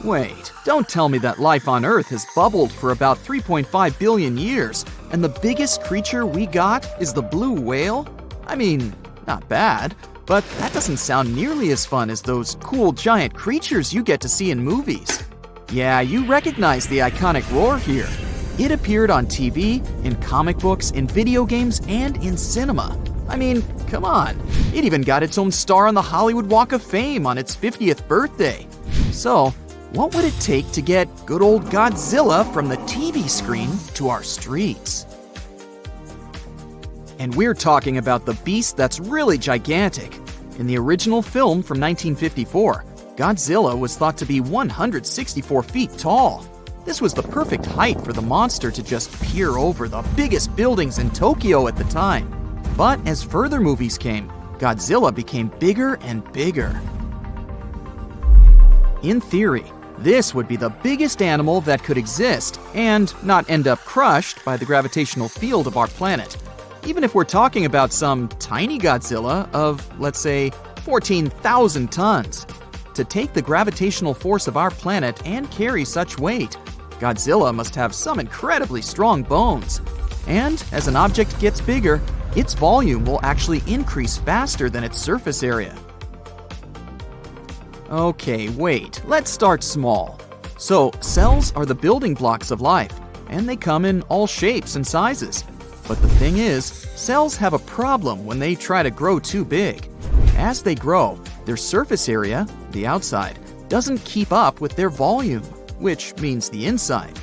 Wait, don't tell me that life on Earth has bubbled for about 3.5 billion years, and the biggest creature we got is the blue whale? I mean, not bad, but that doesn't sound nearly as fun as those cool giant creatures you get to see in movies. Yeah, you recognize the iconic roar here. It appeared on TV, in comic books, in video games, and in cinema. I mean, come on. It even got its own star on the Hollywood Walk of Fame on its 50th birthday. So, what would it take to get good old Godzilla from the TV screen to our streets? And we're talking about the beast that's really gigantic. In the original film from 1954, Godzilla was thought to be 164 feet tall. This was the perfect height for the monster to just peer over the biggest buildings in Tokyo at the time. But as further movies came, Godzilla became bigger and bigger. In theory, this would be the biggest animal that could exist and not end up crushed by the gravitational field of our planet. Even if we're talking about some tiny Godzilla of, let's say, 14,000 tons. To take the gravitational force of our planet and carry such weight, Godzilla must have some incredibly strong bones. And as an object gets bigger, its volume will actually increase faster than its surface area. Okay, wait, let's start small. So, cells are the building blocks of life, and they come in all shapes and sizes. But the thing is, cells have a problem when they try to grow too big. As they grow, their surface area, the outside, doesn't keep up with their volume, which means the inside.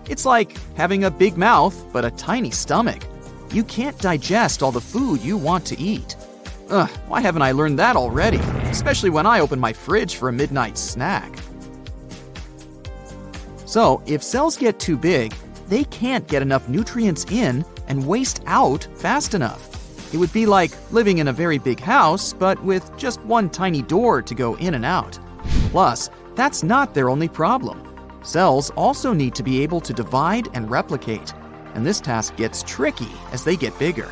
It's like having a big mouth but a tiny stomach. You can't digest all the food you want to eat. Why haven't I learned that already? Especially when I open my fridge for a midnight snack. So, if cells get too big, they can't get enough nutrients in and waste out fast enough. It would be like living in a very big house, but with just one tiny door to go in and out. Plus, that's not their only problem. Cells also need to be able to divide and replicate, and this task gets tricky as they get bigger.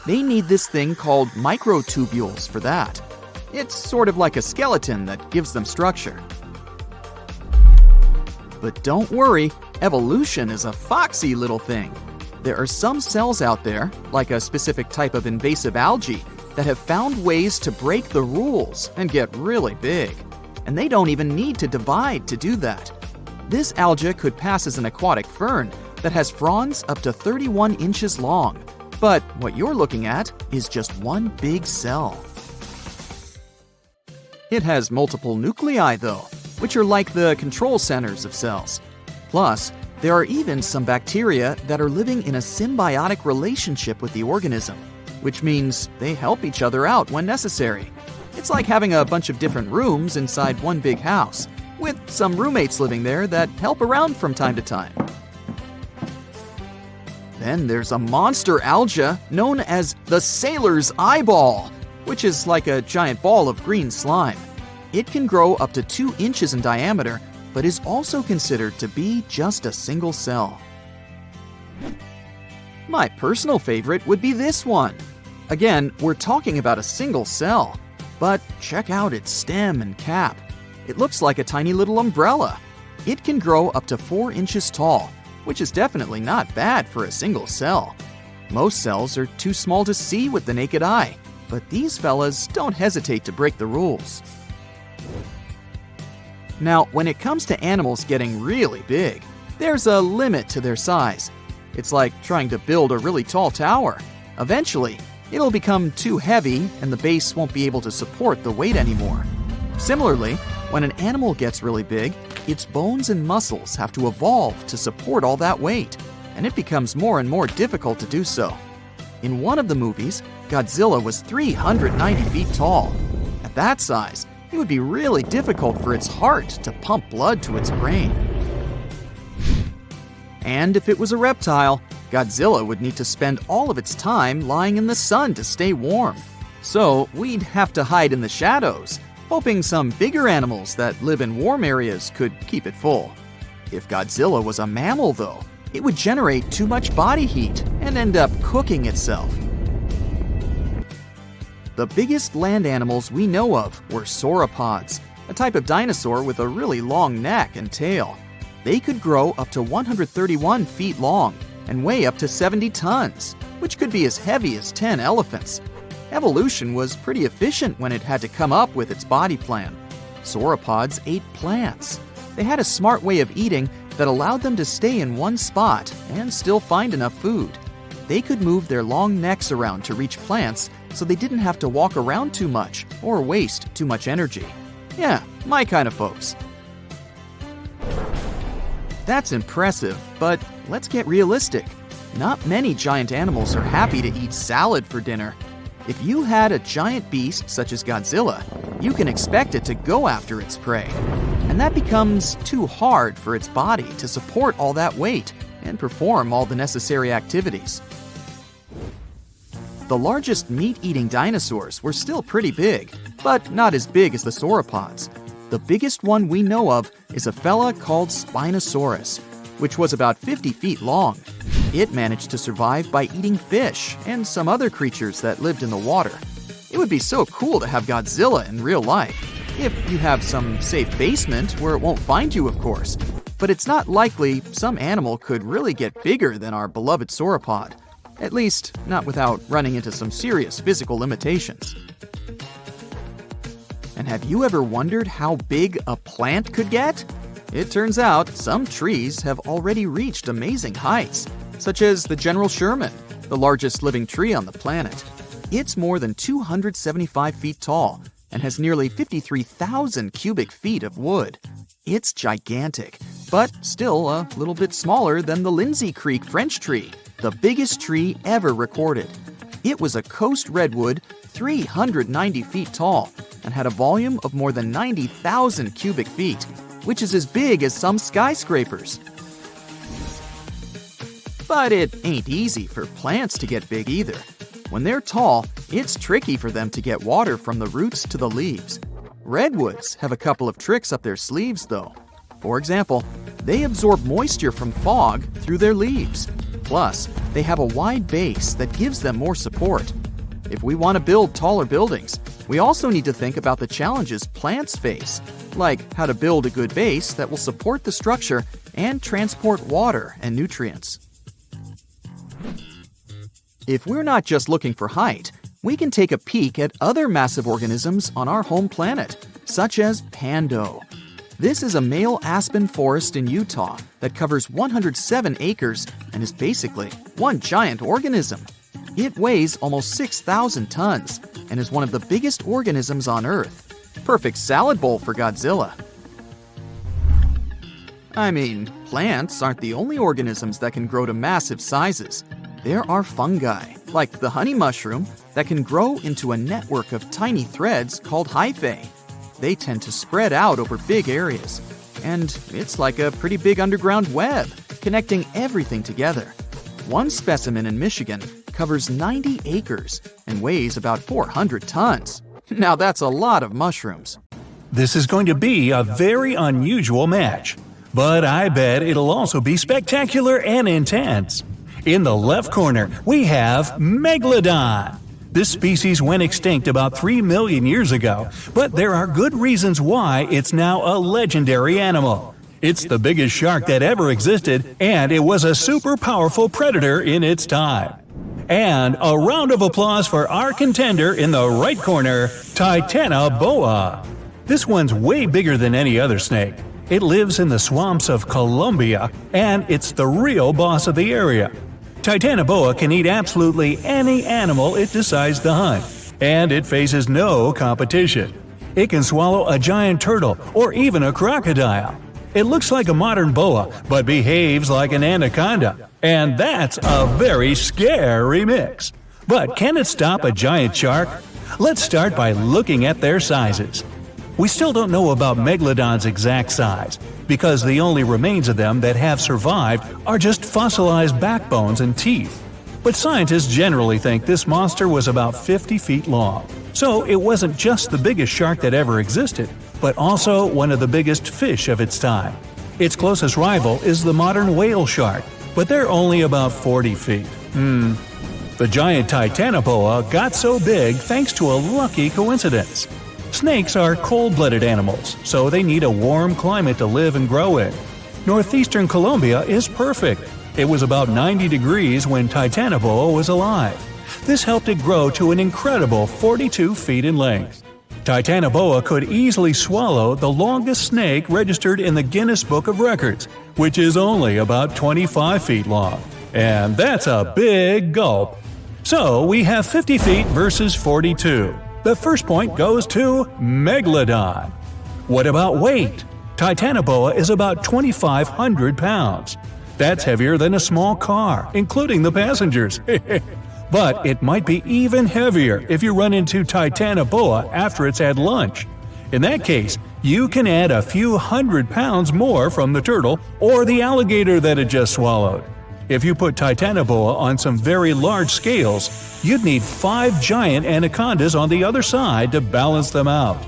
They need this thing called microtubules for that. It's sort of like a skeleton that gives them structure. But don't worry, evolution is a foxy little thing. There are some cells out there, like a specific type of invasive algae, that have found ways to break the rules and get really big. And they don't even need to divide to do that. This algae could pass as an aquatic fern that has fronds up to 31 inches long. But what you're looking at is just one big cell. It has multiple nuclei, though, which are like the control centers of cells. Plus, there are even some bacteria that are living in a symbiotic relationship with the organism, which means they help each other out when necessary. It's like having a bunch of different rooms inside one big house, with some roommates living there that help around from time to time. Then there's a monster algae known as the sailor's eyeball, which is like a giant ball of green slime. It can grow up to 2 inches in diameter, but is also considered to be just a single cell. My personal favorite would be this one. Again, we're talking about a single cell, but check out its stem and cap. It looks like a tiny little umbrella. It can grow up to 4 inches tall, which is definitely not bad for a single cell. Most cells are too small to see with the naked eye, but these fellas don't hesitate to break the rules. Now, when it comes to animals getting really big, there's a limit to their size. It's like trying to build a really tall tower. Eventually, it'll become too heavy and the base won't be able to support the weight anymore. Similarly, when an animal gets really big, its bones and muscles have to evolve to support all that weight, and it becomes more and more difficult to do so. In one of the movies, Godzilla was 390 feet tall. At that size, it would be really difficult for its heart to pump blood to its brain. And if it was a reptile, Godzilla would need to spend all of its time lying in the sun to stay warm. So we'd have to hide in the shadows, hoping some bigger animals that live in warm areas could keep it full. If Godzilla was a mammal, though, it would generate too much body heat and end up cooking itself. The biggest land animals we know of were sauropods, a type of dinosaur with a really long neck and tail. They could grow up to 131 feet long and weigh up to 70 tons, which could be as heavy as 10 elephants. Evolution was pretty efficient when it had to come up with its body plan. Sauropods ate plants. They had a smart way of eating that allowed them to stay in one spot and still find enough food. They could move their long necks around to reach plants so they didn't have to walk around too much or waste too much energy. Yeah, my kind of folks. That's impressive, but let's get realistic. Not many giant animals are happy to eat salad for dinner. If you had a giant beast such as Godzilla, you can expect it to go after its prey. And that becomes too hard for its body to support all that weight and perform all the necessary activities. The largest meat-eating dinosaurs were still pretty big, but not as big as the sauropods. The biggest one we know of is a fella called Spinosaurus, which was about 50 feet long. It managed to survive by eating fish and some other creatures that lived in the water. It would be so cool to have Godzilla in real life, if you have some safe basement where it won't find you, of course. But it's not likely some animal could really get bigger than our beloved sauropod. At least, not without running into some serious physical limitations. And have you ever wondered how big a plant could get? It turns out some trees have already reached amazing heights, such as the General Sherman, the largest living tree on the planet. It's more than 275 feet tall and has nearly 53,000 cubic feet of wood. It's gigantic, but still a little bit smaller than the Lindsay Creek French tree, the biggest tree ever recorded. It was a coast redwood 390 feet tall and had a volume of more than 90,000 cubic feet, which is as big as some skyscrapers. But it ain't easy for plants to get big either. When they're tall, it's tricky for them to get water from the roots to the leaves. Redwoods have a couple of tricks up their sleeves, though. For example, they absorb moisture from fog through their leaves. Plus, they have a wide base that gives them more support. If we want to build taller buildings, we also need to think about the challenges plants face, like how to build a good base that will support the structure and transport water and nutrients. If we're not just looking for height, we can take a peek at other massive organisms on our home planet, such as Pando. This is a male aspen forest in Utah that covers 107 acres and is basically one giant organism. It weighs almost 6,000 tons and is one of the biggest organisms on Earth. Perfect salad bowl for Godzilla. I mean, plants aren't the only organisms that can grow to massive sizes. There are fungi, like the honey mushroom, that can grow into a network of tiny threads called hyphae. They tend to spread out over big areas, and it's like a pretty big underground web, connecting everything together. One specimen in Michigan covers 90 acres and weighs about 400 tons. Now that's a lot of mushrooms. This is going to be a very unusual match, but I bet it'll also be spectacular and intense. In the left corner, we have Megalodon. This species went extinct about 3 million years ago, but there are good reasons why it's now a legendary animal. It's the biggest shark that ever existed, and it was a super powerful predator in its time. And a round of applause for our contender in the right corner, Titanoboa. This one's way bigger than any other snake. It lives in the swamps of Colombia, and it's the real boss of the area. Titanoboa can eat absolutely any animal it decides to hunt, and it faces no competition. It can swallow a giant turtle or even a crocodile. It looks like a modern boa, but behaves like an anaconda, and that's a very scary mix. But can it stop a giant shark? Let's start by looking at their sizes. We still don't know about Megalodon's exact size, because the only remains of them that have survived are just fossilized backbones and teeth. But scientists generally think this monster was about 50 feet long. So it wasn't just the biggest shark that ever existed, but also one of the biggest fish of its time. Its closest rival is the modern whale shark, but they're only about 40 feet. The giant Titanoboa got so big thanks to a lucky coincidence. Snakes are cold-blooded animals, so they need a warm climate to live and grow in. Northeastern Colombia is perfect. It was about 90 degrees when Titanoboa was alive. This helped it grow to an incredible 42 feet in length. Titanoboa could easily swallow the longest snake registered in the Guinness Book of Records, which is only about 25 feet long. And that's a big gulp. So we have 50 feet versus 42. The first point goes to Megalodon. What about weight? Titanoboa is about 2,500 pounds. That's heavier than a small car, including the passengers. But it might be even heavier if you run into Titanoboa after it's had lunch. In that case, you can add a few hundred pounds more from the turtle or the alligator that it just swallowed. If you put Titanoboa on some very large scales, you'd need 5 giant anacondas on the other side to balance them out.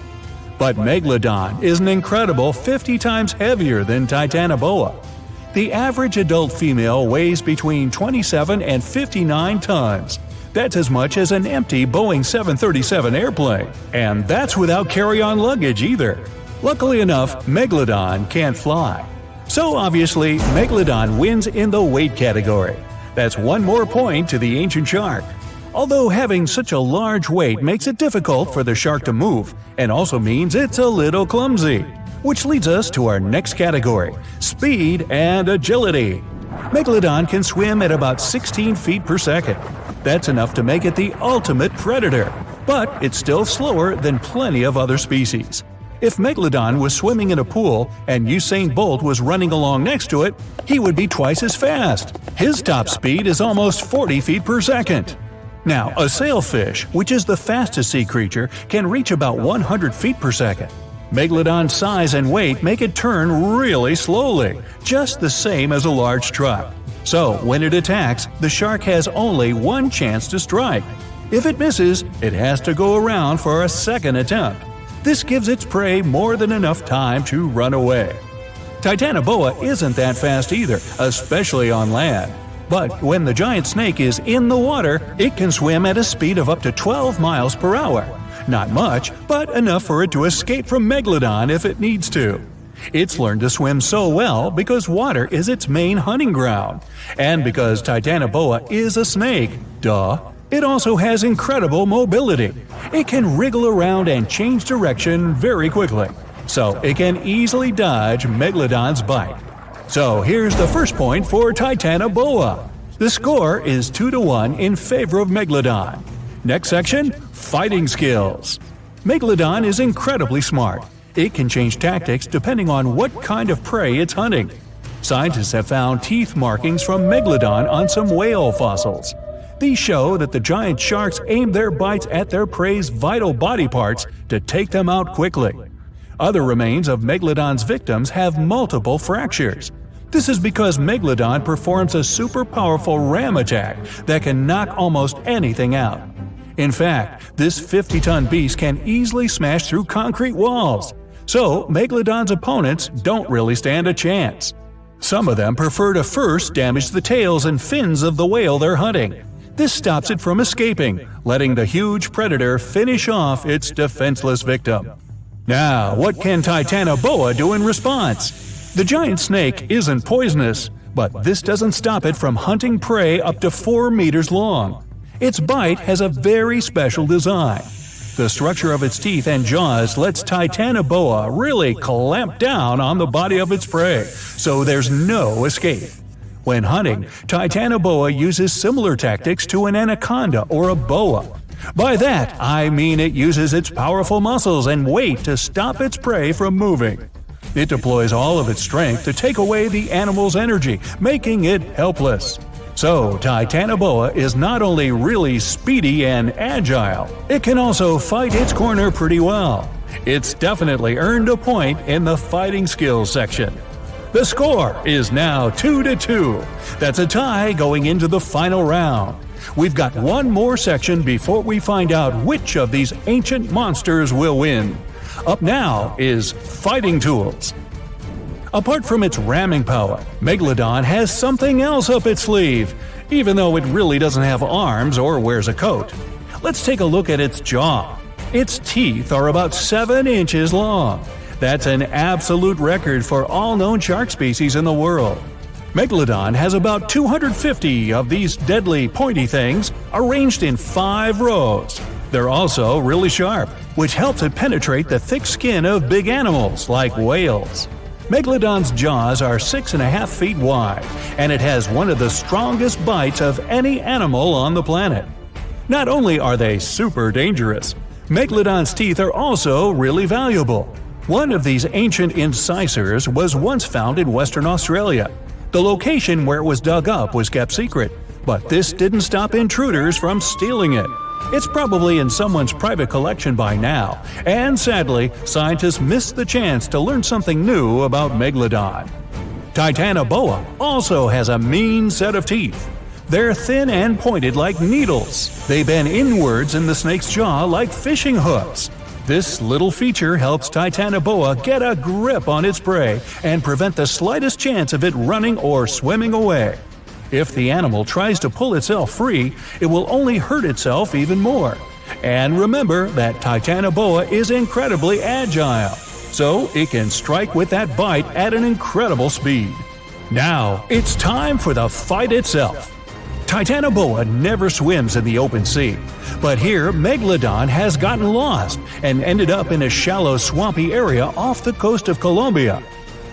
But Megalodon is an incredible 50 times heavier than Titanoboa. The average adult female weighs between 27 and 59 tons. That's as much as an empty Boeing 737 airplane. And that's without carry-on luggage either. Luckily enough, Megalodon can't fly. So obviously, Megalodon wins in the weight category. That's one more point to the ancient shark. Although having such a large weight makes it difficult for the shark to move, and also means it's a little clumsy. Which leads us to our next category, speed and agility. Megalodon can swim at about 16 feet per second. That's enough to make it the ultimate predator, but it's still slower than plenty of other species. If Megalodon was swimming in a pool and Usain Bolt was running along next to it, he would be twice as fast. His top speed is almost 40 feet per second. Now, a sailfish, which is the fastest sea creature, can reach about 100 feet per second. Megalodon's size and weight make it turn really slowly, just the same as a large truck. So, when it attacks, the shark has only one chance to strike. If it misses, it has to go around for a second attempt. This gives its prey more than enough time to run away. Titanoboa isn't that fast either, especially on land. But when the giant snake is in the water, it can swim at a speed of up to 12 miles per hour. Not much, but enough for it to escape from Megalodon if it needs to. It's learned to swim so well because water is its main hunting ground. And because Titanoboa is a snake, duh, it also has incredible mobility. It can wriggle around and change direction very quickly, so it can easily dodge Megalodon's bite. So here's the first point for Titanoboa. The score is 2-1 in favor of Megalodon. Next section, fighting skills. Megalodon is incredibly smart. It can change tactics depending on what kind of prey it's hunting. Scientists have found teeth markings from Megalodon on some whale fossils. These show that the giant sharks aim their bites at their prey's vital body parts to take them out quickly. Other remains of Megalodon's victims have multiple fractures. This is because Megalodon performs a super powerful ram attack that can knock almost anything out. In fact, this 50-ton beast can easily smash through concrete walls. So, Megalodon's opponents don't really stand a chance. Some of them prefer to first damage the tails and fins of the whale they're hunting. This stops it from escaping, letting the huge predator finish off its defenseless victim. Now, what can Titanoboa do in response? The giant snake isn't poisonous, but this doesn't stop it from hunting prey up to 4 meters long. Its bite has a very special design. The structure of its teeth and jaws lets Titanoboa really clamp down on the body of its prey, so there's no escape. When hunting, Titanoboa uses similar tactics to an anaconda or a boa. By that, I mean it uses its powerful muscles and weight to stop its prey from moving. It deploys all of its strength to take away the animal's energy, making it helpless. So, Titanoboa is not only really speedy and agile, it can also fight its corner pretty well. It's definitely earned a point in the fighting skills section. The score is now 2-2. That's a tie going into the final round. We've got one more section before we find out which of these ancient monsters will win. Up now is fighting tools. Apart from its ramming power, Megalodon has something else up its sleeve, even though it really doesn't have arms or wears a coat. Let's take a look at its jaw. Its teeth are about 7 inches long. That's an absolute record for all known shark species in the world. Megalodon has about 250 of these deadly pointy things arranged in 5 rows. They're also really sharp, which helps it penetrate the thick skin of big animals like whales. Megalodon's jaws are 6.5 feet wide, and it has one of the strongest bites of any animal on the planet. Not only are they super dangerous, Megalodon's teeth are also really valuable. One of these ancient incisors was once found in Western Australia. The location where it was dug up was kept secret, but this didn't stop intruders from stealing it. It's probably in someone's private collection by now, and sadly, scientists missed the chance to learn something new about Megalodon. Titanoboa also has a mean set of teeth. They're thin and pointed like needles. They bend inwards in the snake's jaw like fishing hooks. This little feature helps Titanoboa get a grip on its prey and prevent the slightest chance of it running or swimming away. If the animal tries to pull itself free, it will only hurt itself even more. And remember that Titanoboa is incredibly agile, so it can strike with that bite at an incredible speed. Now, it's time for the fight itself. Titanoboa never swims in the open sea, but here Megalodon has gotten lost and ended up in a shallow swampy area off the coast of Colombia.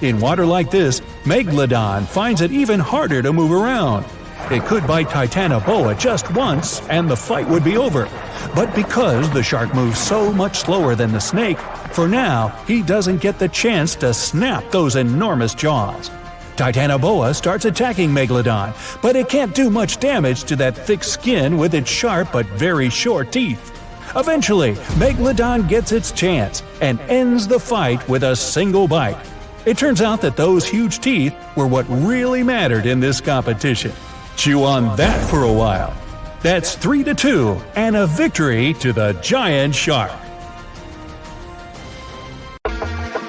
In water like this, Megalodon finds it even harder to move around. It could bite Titanoboa just once and the fight would be over. But because the shark moves so much slower than the snake, for now he doesn't get the chance to snap those enormous jaws. Titanoboa starts attacking Megalodon, but it can't do much damage to that thick skin with its sharp but very short teeth. Eventually, Megalodon gets its chance and ends the fight with a single bite. It turns out that those huge teeth were what really mattered in this competition. Chew on that for a while. That's 3-2 and a victory to the giant shark.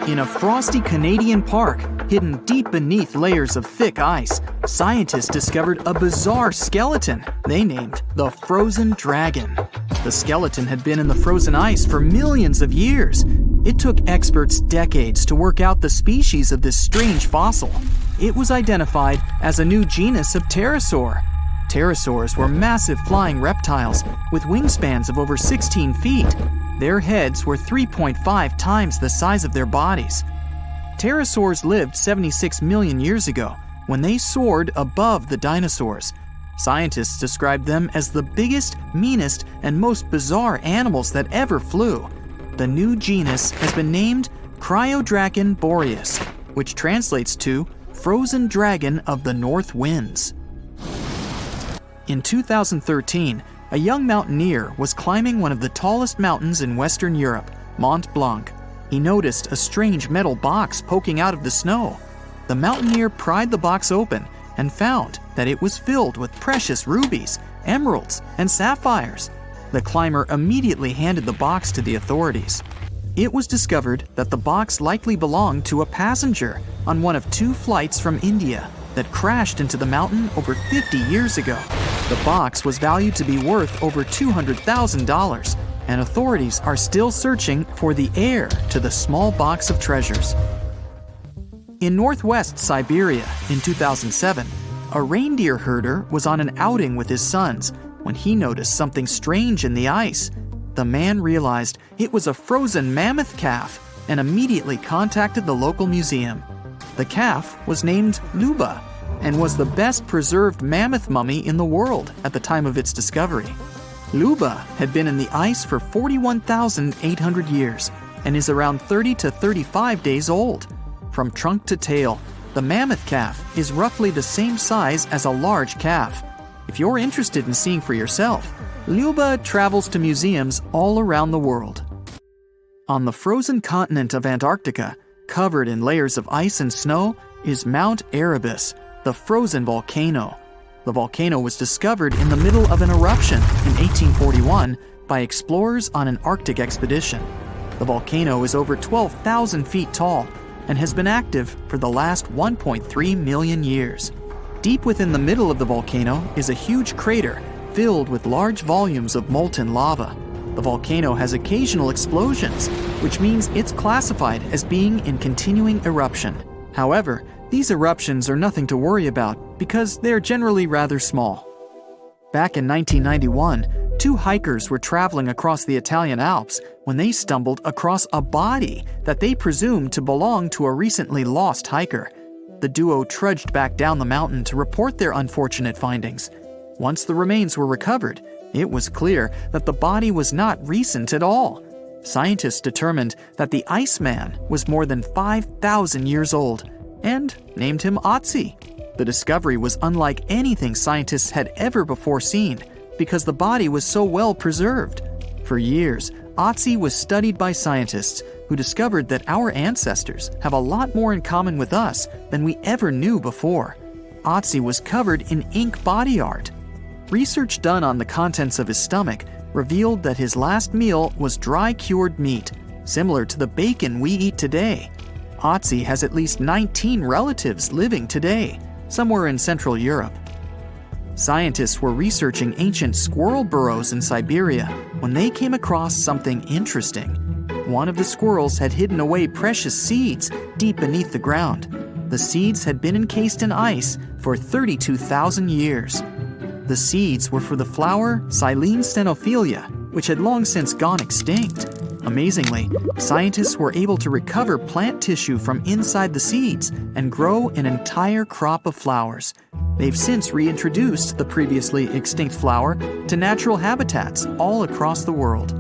In a frosty Canadian park, hidden deep beneath layers of thick ice, scientists discovered a bizarre skeleton they named the Frozen Dragon. The skeleton had been in the frozen ice for millions of years. It took experts decades to work out the species of this strange fossil. It was identified as a new genus of pterosaur. Pterosaurs were massive flying reptiles with wingspans of over 16 feet. Their heads were 3.5 times the size of their bodies. Pterosaurs lived 76 million years ago, when they soared above the dinosaurs. Scientists described them as the biggest, meanest, and most bizarre animals that ever flew. The new genus has been named Cryodragon boreas, which translates to Frozen Dragon of the North Winds. In 2013, a young mountaineer was climbing one of the tallest mountains in Western Europe, Mont Blanc. He noticed a strange metal box poking out of the snow. The mountaineer pried the box open and found that it was filled with precious rubies, emeralds, and sapphires. The climber immediately handed the box to the authorities. It was discovered that the box likely belonged to a passenger on one of 2 flights from India that crashed into the mountain over 50 years ago. The box was valued to be worth over $200,000, and authorities are still searching for the heir to the small box of treasures. In northwest Siberia in 2007, a reindeer herder was on an outing with his sons when he noticed something strange in the ice. The man realized it was a frozen mammoth calf and immediately contacted the local museum. The calf was named Luba and was the best preserved mammoth mummy in the world at the time of its discovery. Luba had been in the ice for 41,800 years and is around 30 to 35 days old. From trunk to tail, the mammoth calf is roughly the same size as a large calf. If you're interested in seeing for yourself, Luba travels to museums all around the world. On the frozen continent of Antarctica, covered in layers of ice and snow, is Mount Erebus, the frozen volcano. The volcano was discovered in the middle of an eruption in 1841 by explorers on an Arctic expedition. The volcano is over 12,000 feet tall and has been active for the last 1.3 million years. Deep within the middle of the volcano is a huge crater filled with large volumes of molten lava. The volcano has occasional explosions, which means it's classified as being in continuing eruption. However, these eruptions are nothing to worry about because they're generally rather small. Back in 1991, two hikers were traveling across the Italian Alps when they stumbled across a body that they presumed to belong to a recently lost hiker. The duo trudged back down the mountain to report their unfortunate findings. Once the remains were recovered, it was clear that the body was not recent at all. Scientists determined that the Iceman was more than 5,000 years old and named him Otzi. The discovery was unlike anything scientists had ever before seen because the body was so well preserved. For years, Otzi was studied by scientists who discovered that our ancestors have a lot more in common with us than we ever knew before. Otzi was covered in ink body art. Research done on the contents of his stomach revealed that his last meal was dry cured meat, similar to the bacon we eat today. Otzi has at least 19 relatives living today, somewhere in Central Europe. Scientists were researching ancient squirrel burrows in Siberia when they came across something interesting. One of the squirrels had hidden away precious seeds deep beneath the ground. The seeds had been encased in ice for 32,000 years. The seeds were for the flower Silene stenophilia, which had long since gone extinct. Amazingly, scientists were able to recover plant tissue from inside the seeds and grow an entire crop of flowers. They've since reintroduced the previously extinct flower to natural habitats all across the world.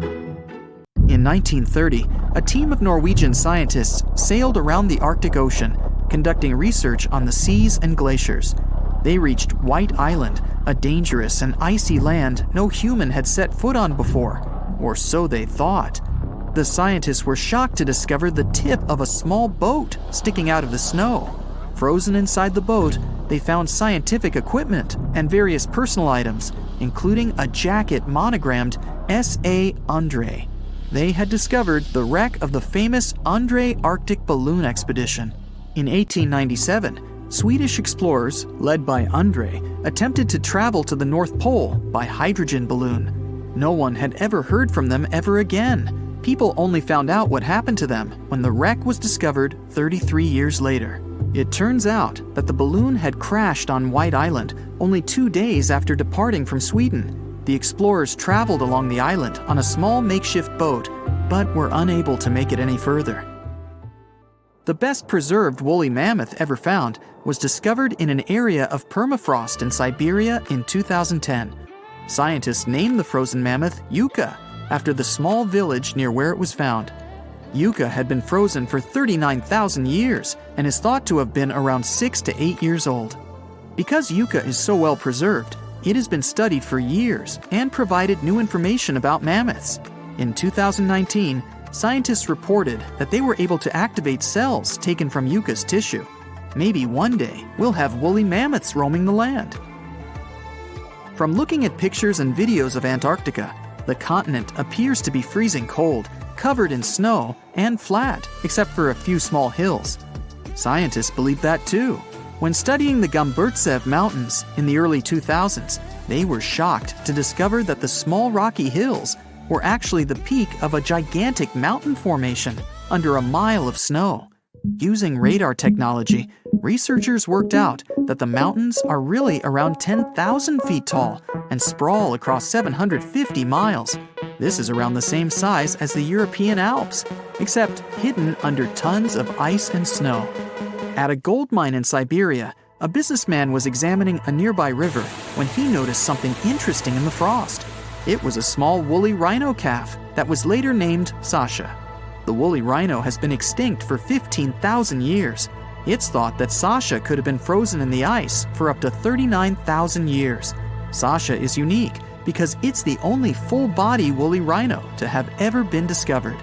In 1930, a team of Norwegian scientists sailed around the Arctic Ocean, conducting research on the seas and glaciers. They reached White Island, a dangerous and icy land no human had set foot on before, or so they thought. The scientists were shocked to discover the tip of a small boat sticking out of the snow. Frozen inside the boat, they found scientific equipment and various personal items, including a jacket monogrammed S.A. Andre. They had discovered the wreck of the famous Andre Arctic balloon expedition. In 1897, Swedish explorers, led by Andre, attempted to travel to the North Pole by hydrogen balloon. No one had ever heard from them ever again. People only found out what happened to them when the wreck was discovered 33 years later. It turns out that the balloon had crashed on White Island only 2 days after departing from Sweden. The explorers traveled along the island on a small makeshift boat, but were unable to make it any further. The best preserved woolly mammoth ever found was discovered in an area of permafrost in Siberia in 2010. Scientists named the frozen mammoth Yucca, after the small village near where it was found. Yucca had been frozen for 39,000 years and is thought to have been around 6 to 8 years old. Because Yucca is so well preserved, it has been studied for years and provided new information about mammoths. In 2019, scientists reported that they were able to activate cells taken from Yucca's tissue. Maybe one day we'll have woolly mammoths roaming the land. From looking at pictures and videos of Antarctica, the continent appears to be freezing cold, covered in snow, and flat, except for a few small hills. Scientists believe that too. When studying the Gomburtsev Mountains in the early 2000s, they were shocked to discover that the small rocky hills were actually the peak of a gigantic mountain formation under a mile of snow. Using radar technology, researchers worked out that the mountains are really around 10,000 feet tall and sprawl across 750 miles. This is around the same size as the European Alps, except hidden under tons of ice and snow. At a gold mine in Siberia, a businessman was examining a nearby river when he noticed something interesting in the frost. It was a small woolly rhino calf that was later named Sasha. The woolly rhino has been extinct for 15,000 years. It's thought that Sasha could have been frozen in the ice for up to 39,000 years. Sasha is unique because it's the only full-body woolly rhino to have ever been discovered.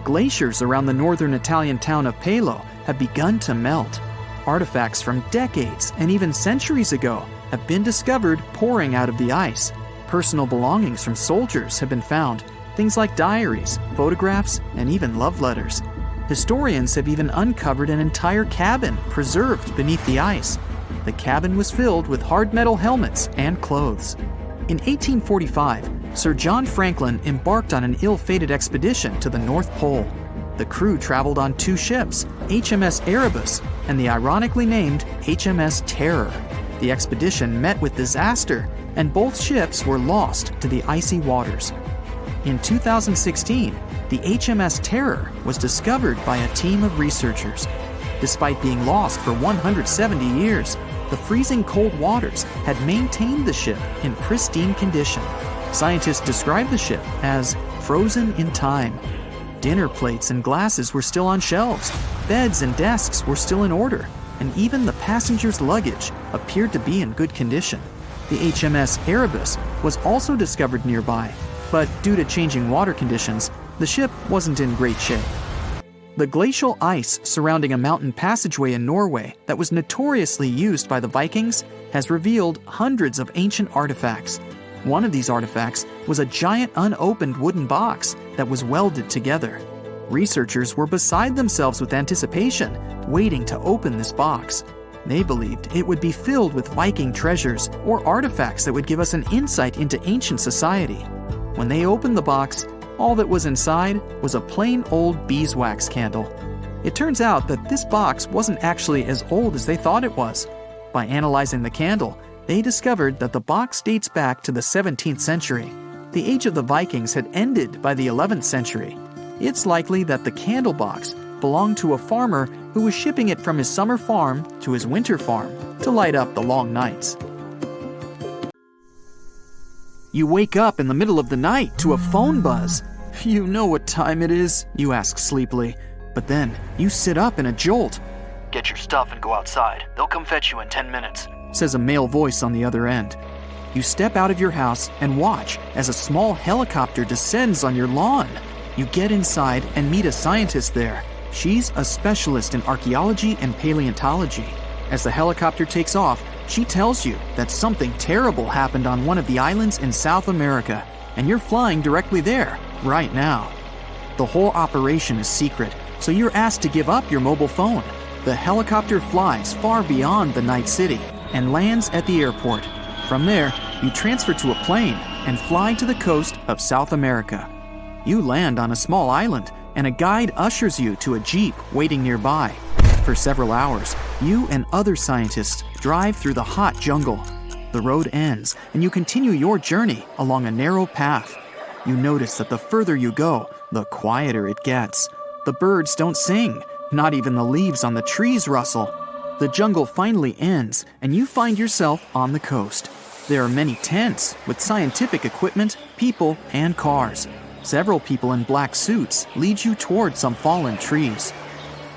Glaciers around the northern Italian town of Pelo have begun to melt. Artifacts from decades and even centuries ago have been discovered pouring out of the ice. Personal belongings from soldiers have been found, things like diaries, photographs, and even love letters. Historians have even uncovered an entire cabin preserved beneath the ice. The cabin was filled with hard metal helmets and clothes. In 1845, Sir John Franklin embarked on an ill-fated expedition to the North Pole. The crew traveled on 2 ships, HMS Erebus and the ironically named HMS Terror. The expedition met with disaster, and both ships were lost to the icy waters. In 2016, the HMS Terror was discovered by a team of researchers. Despite being lost for 170 years, the freezing cold waters had maintained the ship in pristine condition. Scientists describe the ship as frozen in time. Dinner plates and glasses were still on shelves, beds and desks were still in order, and even the passengers' luggage appeared to be in good condition. The HMS Erebus was also discovered nearby, but due to changing water conditions, the ship wasn't in great shape. The glacial ice surrounding a mountain passageway in Norway that was notoriously used by the Vikings has revealed hundreds of ancient artifacts. One of these artifacts was a giant unopened wooden box that was welded together. Researchers were beside themselves with anticipation, waiting to open this box. They believed it would be filled with Viking treasures or artifacts that would give us an insight into ancient society. When they opened the box, all that was inside was a plain old beeswax candle. It turns out that this box wasn't actually as old as they thought it was. By analyzing the candle, they discovered that the box dates back to the 17th century. The age of the Vikings had ended by the 11th century. It's likely that the candle box belonged to a farmer who was shipping it from his summer farm to his winter farm to light up the long nights. You wake up in the middle of the night to a phone buzz. You know what time it is, you ask sleepily, but then you sit up in a jolt. Get your stuff and go outside. They'll come fetch you in 10 minutes, says a male voice on the other end. You step out of your house and watch as a small helicopter descends on your lawn. You get inside and meet a scientist there. She's a specialist in archaeology and paleontology. As the helicopter takes off, she tells you that something terrible happened on one of the islands in South America, and you're flying directly there, right now. The whole operation is secret, so you're asked to give up your mobile phone. The helicopter flies far beyond the night city and lands at the airport. From there, you transfer to a plane and fly to the coast of South America. You land on a small island, and a guide ushers you to a jeep waiting nearby. For several hours, you and other scientists drive through the hot jungle. The road ends, and you continue your journey along a narrow path. You notice that the further you go, the quieter it gets. The birds don't sing, not even the leaves on the trees rustle. The jungle finally ends, and you find yourself on the coast. There are many tents with scientific equipment, people, and cars. Several people in black suits lead you toward some fallen trees.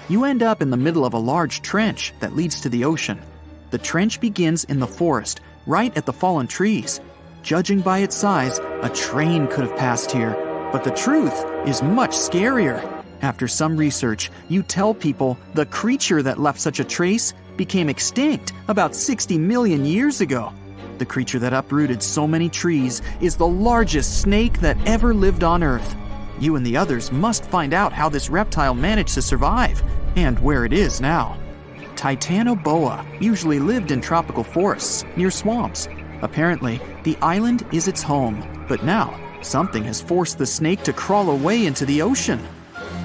You end up in the middle of a large trench that leads to the ocean. The trench begins in the forest, right at the fallen trees. Judging by its size, a train could have passed here, but the truth is much scarier. After some research, you tell people the creature that left such a trace became extinct about 60 million years ago. The creature that uprooted so many trees is the largest snake that ever lived on Earth. You and the others must find out how this reptile managed to survive and where it is now. Titanoboa usually lived in tropical forests near swamps. Apparently, the island is its home, but now something has forced the snake to crawl away into the ocean.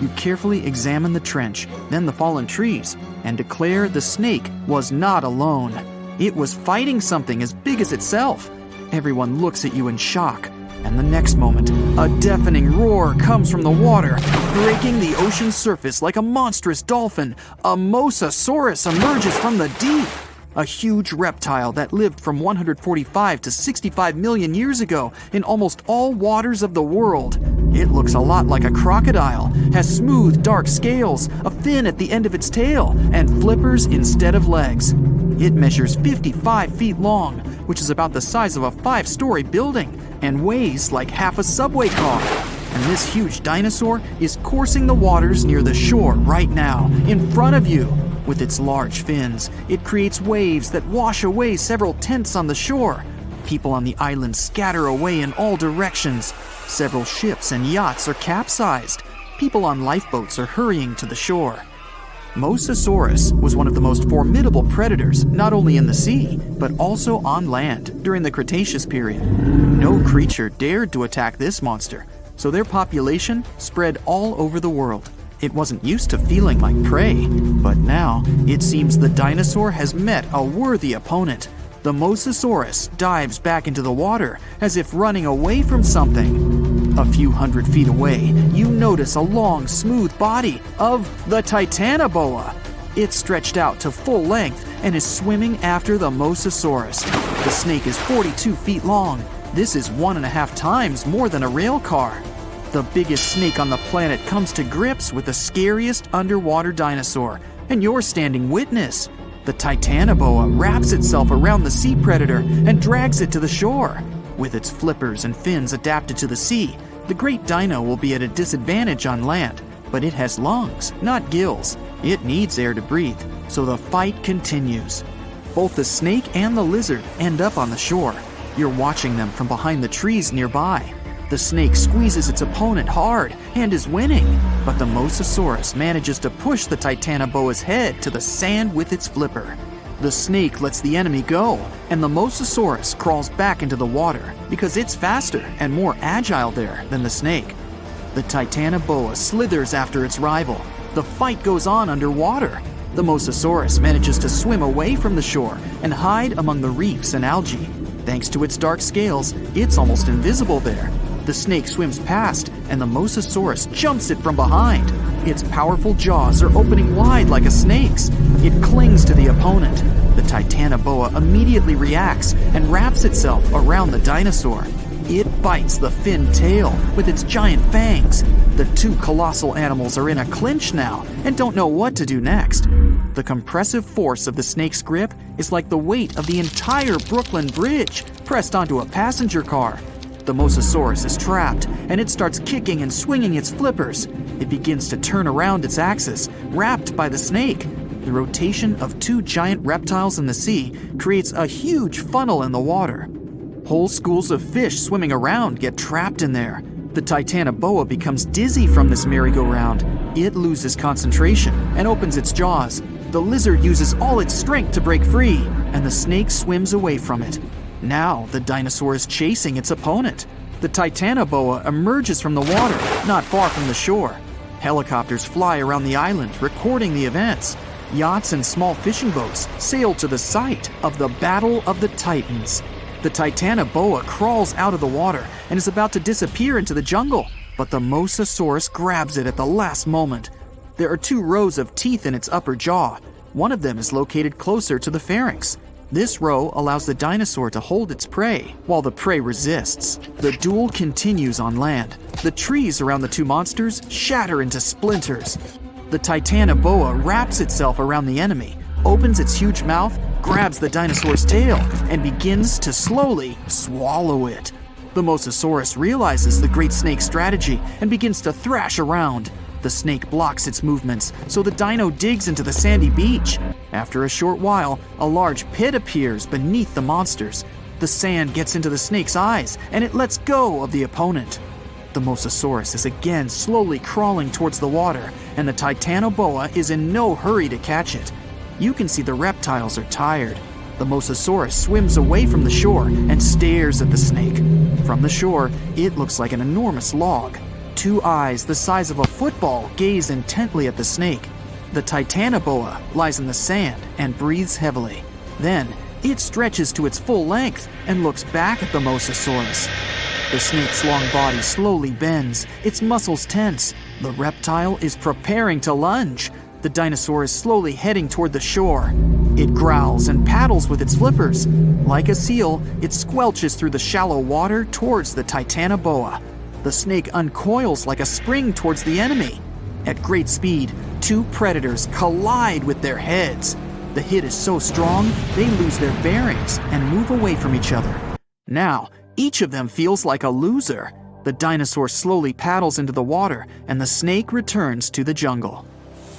You carefully examine the trench, then the fallen trees, and declare the snake was not alone. It was fighting something as big as itself. Everyone looks at you in shock, and the next moment, a deafening roar comes from the water, breaking the ocean's surface like a monstrous dolphin. A mosasaurus emerges from the deep, a huge reptile that lived from 145 to 65 million years ago in almost all waters of the world. It looks a lot like a crocodile, has smooth, dark scales, a fin at the end of its tail, and flippers instead of legs. It measures 55 feet long, which is about the size of a 5-story building, and weighs like half a subway car. And this huge dinosaur is coursing the waters near the shore right now, in front of you. With its large fins, it creates waves that wash away several tents on the shore. People on the island scatter away in all directions. Several ships and yachts are capsized. People on lifeboats are hurrying to the shore. Mosasaurus was one of the most formidable predators not only in the sea, but also on land during the Cretaceous period. No creature dared to attack this monster, so their population spread all over the world. It wasn't used to feeling like prey, but now it seems the dinosaur has met a worthy opponent. The Mosasaurus dives back into the water as if running away from something. A few hundred feet away, you notice a long, smooth body of the Titanoboa. It's stretched out to full length and is swimming after the Mosasaurus. The snake is 42 feet long. This is 1.5 times more than a rail car. The biggest snake on the planet comes to grips with the scariest underwater dinosaur, and you're standing witness. The Titanoboa wraps itself around the sea predator and drags it to the shore. With its flippers and fins adapted to the sea, the great dino will be at a disadvantage on land, but it has lungs, not gills. It needs air to breathe, so the fight continues. Both the snake and the lizard end up on the shore. You're watching them from behind the trees nearby. The snake squeezes its opponent hard and is winning, but the Mosasaurus manages to push the Titanoboa's head to the sand with its flipper. The snake lets the enemy go, and the Mosasaurus crawls back into the water because it's faster and more agile there than the snake. The Titanoboa slithers after its rival. The fight goes on underwater. The Mosasaurus manages to swim away from the shore and hide among the reefs and algae. Thanks to its dark scales, it's almost invisible there. The snake swims past, and the Mosasaurus jumps it from behind. Its powerful jaws are opening wide like a snake's. It clings to the opponent. The Titanoboa immediately reacts and wraps itself around the dinosaur. It bites the finned tail with its giant fangs. The two colossal animals are in a clinch now and don't know what to do next. The compressive force of the snake's grip is like the weight of the entire Brooklyn Bridge pressed onto a passenger car. The Mosasaurus is trapped, and it starts kicking and swinging its flippers. It begins to turn around its axis, wrapped by the snake. The rotation of two giant reptiles in the sea creates a huge funnel in the water. Whole schools of fish swimming around get trapped in there. The Titanoboa becomes dizzy from this merry-go-round. It loses concentration and opens its jaws. The lizard uses all its strength to break free, and the snake swims away from it. Now the dinosaur is chasing its opponent. The Titanoboa emerges from the water, not far from the shore. Helicopters fly around the island, recording the events. Yachts and small fishing boats sail to the site of the Battle of the Titans. The Titanoboa crawls out of the water and is about to disappear into the jungle, but the Mosasaurus grabs it at the last moment. There are 2 rows of teeth in its upper jaw. One of them is located closer to the pharynx. This row allows the dinosaur to hold its prey, while the prey resists. The duel continues on land. The trees around the 2 monsters shatter into splinters. The Titanoboa wraps itself around the enemy, opens its huge mouth, grabs the dinosaur's tail, and begins to slowly swallow it. The Mosasaurus realizes the great snake's strategy and begins to thrash around. The snake blocks its movements, so the dino digs into the sandy beach. After a short while, a large pit appears beneath the monsters. The sand gets into the snake's eyes, and it lets go of the opponent. The Mosasaurus is again slowly crawling towards the water, and the Titanoboa is in no hurry to catch it. You can see the reptiles are tired. The Mosasaurus swims away from the shore and stares at the snake. From the shore, it looks like an enormous log. 2 eyes the size of a football gaze intently at the snake. The Titanoboa lies in the sand and breathes heavily. Then, it stretches to its full length and looks back at the Mosasaurus. The snake's long body slowly bends, its muscles tense. The reptile is preparing to lunge. The dinosaur is slowly heading toward the shore. It growls and paddles with its flippers. Like a seal, it squelches through the shallow water towards the Titanoboa. The snake uncoils like a spring towards the enemy. At great speed, 2 predators collide with their heads. The hit is so strong, they lose their bearings and move away from each other. Now, each of them feels like a loser. The dinosaur slowly paddles into the water, and the snake returns to the jungle.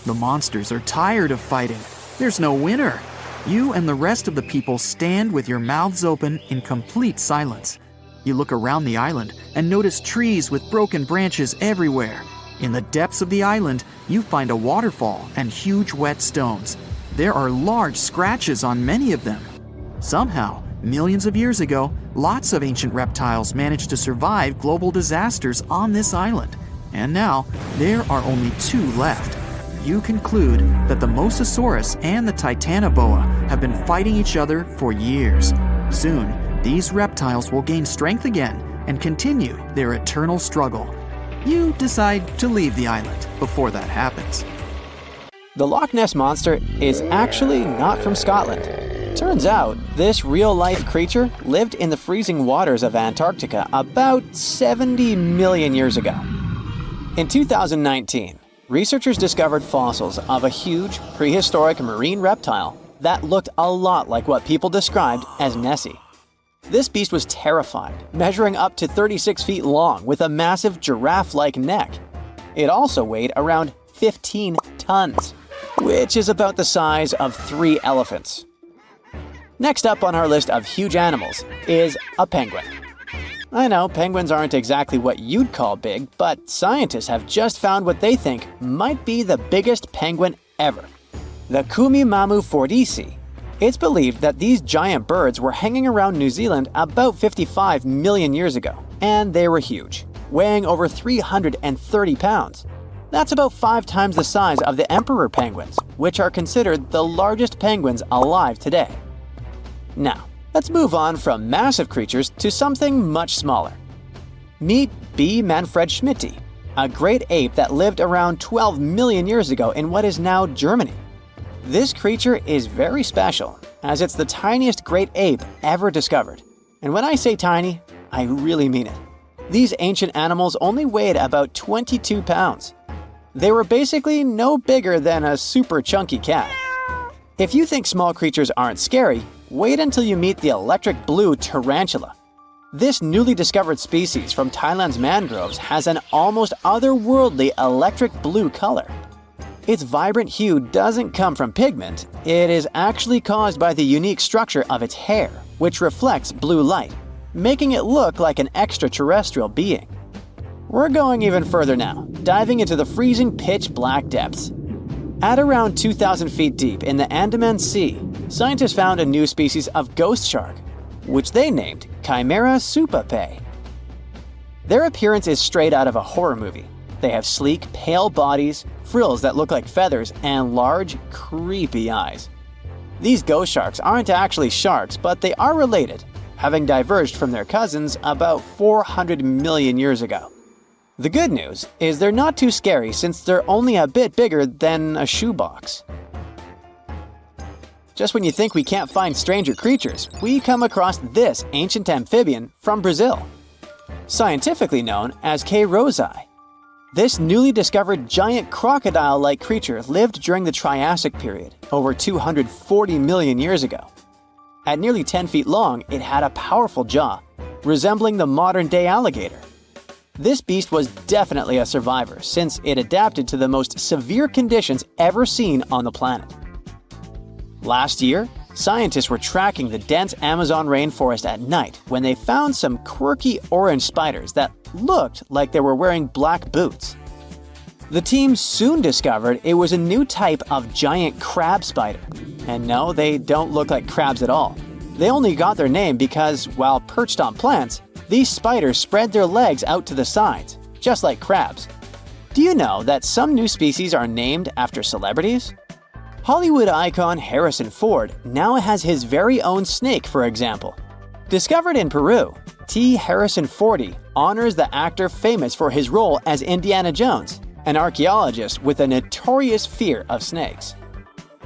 The monsters are tired of fighting. There's no winner. You and the rest of the people stand with your mouths open in complete silence. You look around the island and notice trees with broken branches everywhere. In the depths of the island, you find a waterfall and huge wet stones. There are large scratches on many of them. Somehow, millions of years ago, lots of ancient reptiles managed to survive global disasters on this island. And now, there are only 2 left. You conclude that the Mosasaurus and the Titanoboa have been fighting each other for years. Soon, these reptiles will gain strength again and continue their eternal struggle. You decide to leave the island before that happens. The Loch Ness Monster is actually not from Scotland. Turns out, this real-life creature lived in the freezing waters of Antarctica about 70 million years ago. In 2019, researchers discovered fossils of a huge, prehistoric marine reptile that looked a lot like what people described as Nessie. This beast was terrifying, measuring up to 36 feet long with a massive giraffe-like neck. It also weighed around 15 tons, which is about the size of 3 elephants. Next up on our list of huge animals is a penguin. I know penguins aren't exactly what you'd call big, but scientists have just found what they think might be the biggest penguin ever, the Kumimamu fordyce. It's believed that these giant birds were hanging around New Zealand about 55 million years ago, and they were huge, weighing over 330 pounds. That's about 5 times the size of the emperor penguins, which are considered the largest penguins alive today. Now, let's move on from massive creatures to something much smaller. Meet B. manfredschmidti, a great ape that lived around 12 million years ago in what is now Germany. This creature is very special, as it's the tiniest great ape ever discovered. And when I say tiny, I really mean it. These ancient animals only weighed about 22 pounds. They were basically no bigger than a super chunky cat. If you think small creatures aren't scary, wait until you meet the electric blue tarantula. This newly discovered species from Thailand's mangroves has an almost otherworldly electric blue color. Its vibrant hue doesn't come from pigment, it is actually caused by the unique structure of its hair, which reflects blue light, making it look like an extraterrestrial being. We're going even further now, diving into the freezing pitch-black depths. At around 2,000 feet deep in the Andaman Sea, scientists found a new species of ghost shark, which they named Chimera supape. Their appearance is straight out of a horror movie. They have sleek, pale bodies, frills that look like feathers, and large, creepy eyes. These ghost sharks aren't actually sharks, but they are related, having diverged from their cousins about 400 million years ago. The good news is they're not too scary since they're only a bit bigger than a shoebox. Just when you think we can't find stranger creatures, we come across this ancient amphibian from Brazil. Scientifically known as K. rosae. This newly discovered giant crocodile-like creature lived during the Triassic period, over 240 million years ago. At nearly 10 feet long, it had a powerful jaw, resembling the modern-day alligator. This beast was definitely a survivor since it adapted to the most severe conditions ever seen on the planet. Last year, scientists were tracking the dense Amazon rainforest at night when they found some quirky orange spiders that looked like they were wearing black boots. The team soon discovered it was a new type of giant crab spider. And no, they don't look like crabs at all. They only got their name because, while perched on plants, these spiders spread their legs out to the sides, just like crabs. Do you know that some new species are named after celebrities? Hollywood icon Harrison Ford now has his very own snake, for example. Discovered in Peru, T. Harrison Fordy honors the actor famous for his role as Indiana Jones, an archaeologist with a notorious fear of snakes.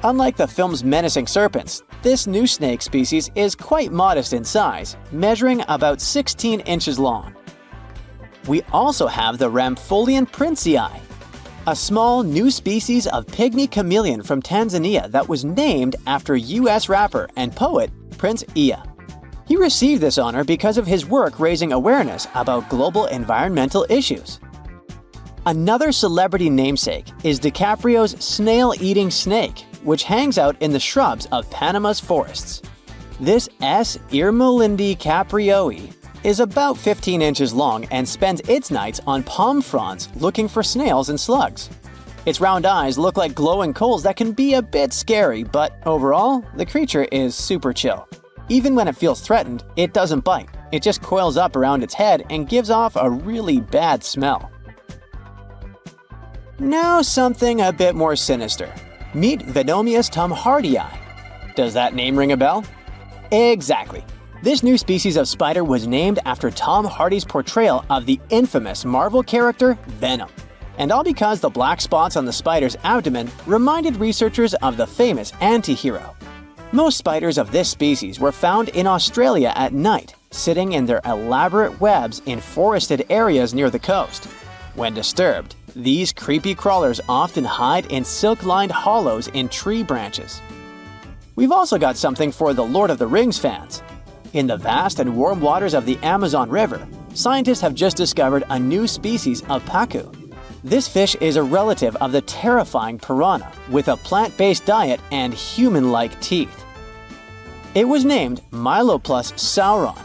Unlike the film's menacing serpents, this new snake species is quite modest in size, measuring about 16 inches long. We also have the Rampholion princei, a small new species of pygmy chameleon from Tanzania that was named after US rapper and poet Prince Iya. He received this honor because of his work raising awareness about global environmental issues. Another celebrity namesake is DiCaprio's snail-eating snake, which hangs out in the shrubs of Panama's forests. This S. irmelindi caprioi is about 15 inches long and spends its nights on palm fronds looking for snails and slugs. Its round eyes look like glowing coals that can be a bit scary, but overall, the creature is super chill. Even when it feels threatened, it doesn't bite. It just coils up around its head and gives off a really bad smell. Now something a bit more sinister. Meet Venomius tomhardii. Does that name ring a bell? Exactly. This new species of spider was named after Tom Hardy's portrayal of the infamous Marvel character Venom. And all because the black spots on the spider's abdomen reminded researchers of the famous anti-hero. Most spiders of this species were found in Australia at night, sitting in their elaborate webs in forested areas near the coast. When disturbed, these creepy crawlers often hide in silk-lined hollows in tree branches. We've also got something for the Lord of the Rings fans. In the vast and warm waters of the Amazon River, scientists have just discovered a new species of pacu. This fish is a relative of the terrifying piranha, with a plant-based diet and human-like teeth. It was named Myloplus sauron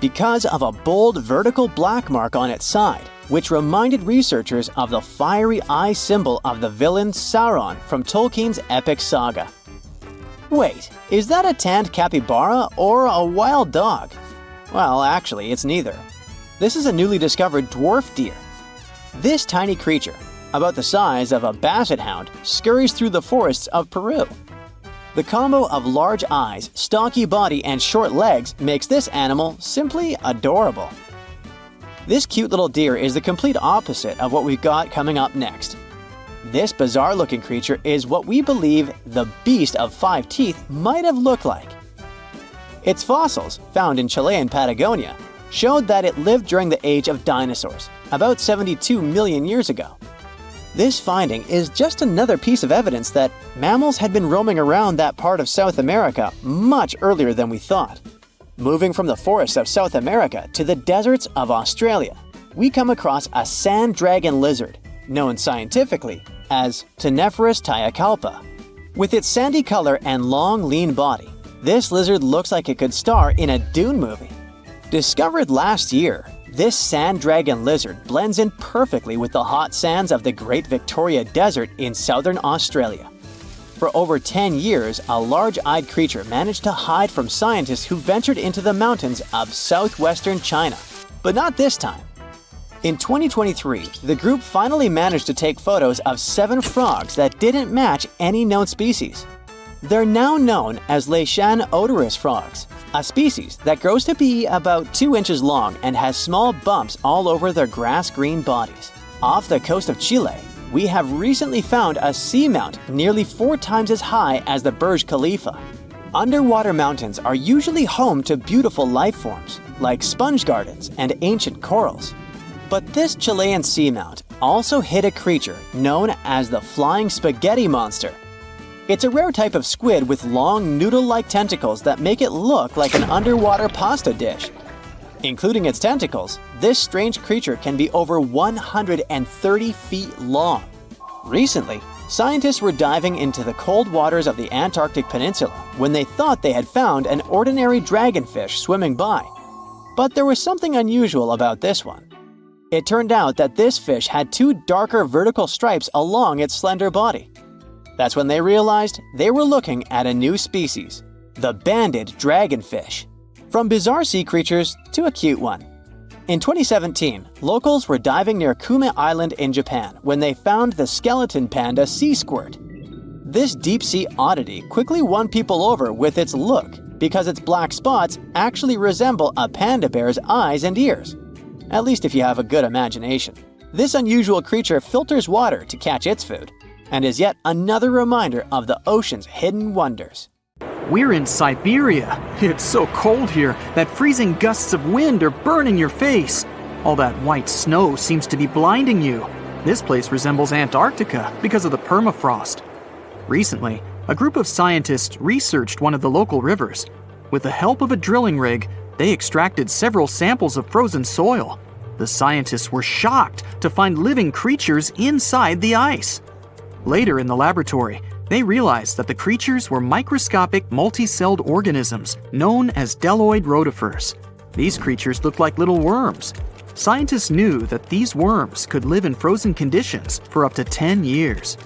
because of a bold vertical black mark on its side, which reminded researchers of the fiery eye symbol of the villain Sauron from Tolkien's epic saga. Wait, is that a tanned capybara or a wild dog? Well, actually, it's neither. This is a newly discovered dwarf deer. This tiny creature, about the size of a basset hound, scurries through the forests of Peru. The combo of large eyes, stocky body, and short legs makes this animal simply adorable. This cute little deer is the complete opposite of what we've got coming up next. This bizarre-looking creature is what we believe the beast of 5 teeth might have looked like. Its fossils, found in Chilean Patagonia, showed that it lived during the age of dinosaurs, about 72 million years ago. This finding is just another piece of evidence that mammals had been roaming around that part of South America much earlier than we thought. Moving from the forests of South America to the deserts of Australia, we come across a sand dragon lizard, known scientifically as Tenephorus tyacalpa. With its sandy color and long, lean body, this lizard looks like it could star in a Dune movie. Discovered last year, this sand dragon lizard blends in perfectly with the hot sands of the Great Victoria Desert in southern Australia. For over 10 years, a large-eyed creature managed to hide from scientists who ventured into the mountains of southwestern China. But not this time. In 2023, the group finally managed to take photos of 7 frogs that didn't match any known species. They're now known as Leishan odorous frogs, a species that grows to be about 2 inches long and has small bumps all over their grass-green bodies. Off the coast of Chile, we have recently found a seamount nearly 4 times as high as the Burj Khalifa. Underwater mountains are usually home to beautiful life forms, like sponge gardens and ancient corals. But this Chilean seamount also hid a creature known as the flying spaghetti monster. It's a rare type of squid with long noodle-like tentacles that make it look like an underwater pasta dish. Including its tentacles, this strange creature can be over 130 feet long. Recently, scientists were diving into the cold waters of the Antarctic Peninsula when they thought they had found an ordinary dragonfish swimming by. But there was something unusual about this one. It turned out that this fish had 2 darker vertical stripes along its slender body. That's when they realized they were looking at a new species, the banded dragonfish. From bizarre sea creatures to a cute one. In 2017, locals were diving near Kume Island in Japan when they found the skeleton panda sea squirt. This deep-sea oddity quickly won people over with its look because its black spots actually resemble a panda bear's eyes and ears. At least if you have a good imagination. This unusual creature filters water to catch its food, and is yet another reminder of the ocean's hidden wonders. We're in Siberia. It's so cold here that freezing gusts of wind are burning your face. All that white snow seems to be blinding you. This place resembles Antarctica because of the permafrost. Recently, a group of scientists researched one of the local rivers. With the help of a drilling rig, they extracted several samples of frozen soil. The scientists were shocked to find living creatures inside the ice. Later in the laboratory, they realized that the creatures were microscopic multicelled organisms known as Deloid rotifers. These creatures look like little worms. Scientists knew that these worms could live in frozen conditions for up to 10 years.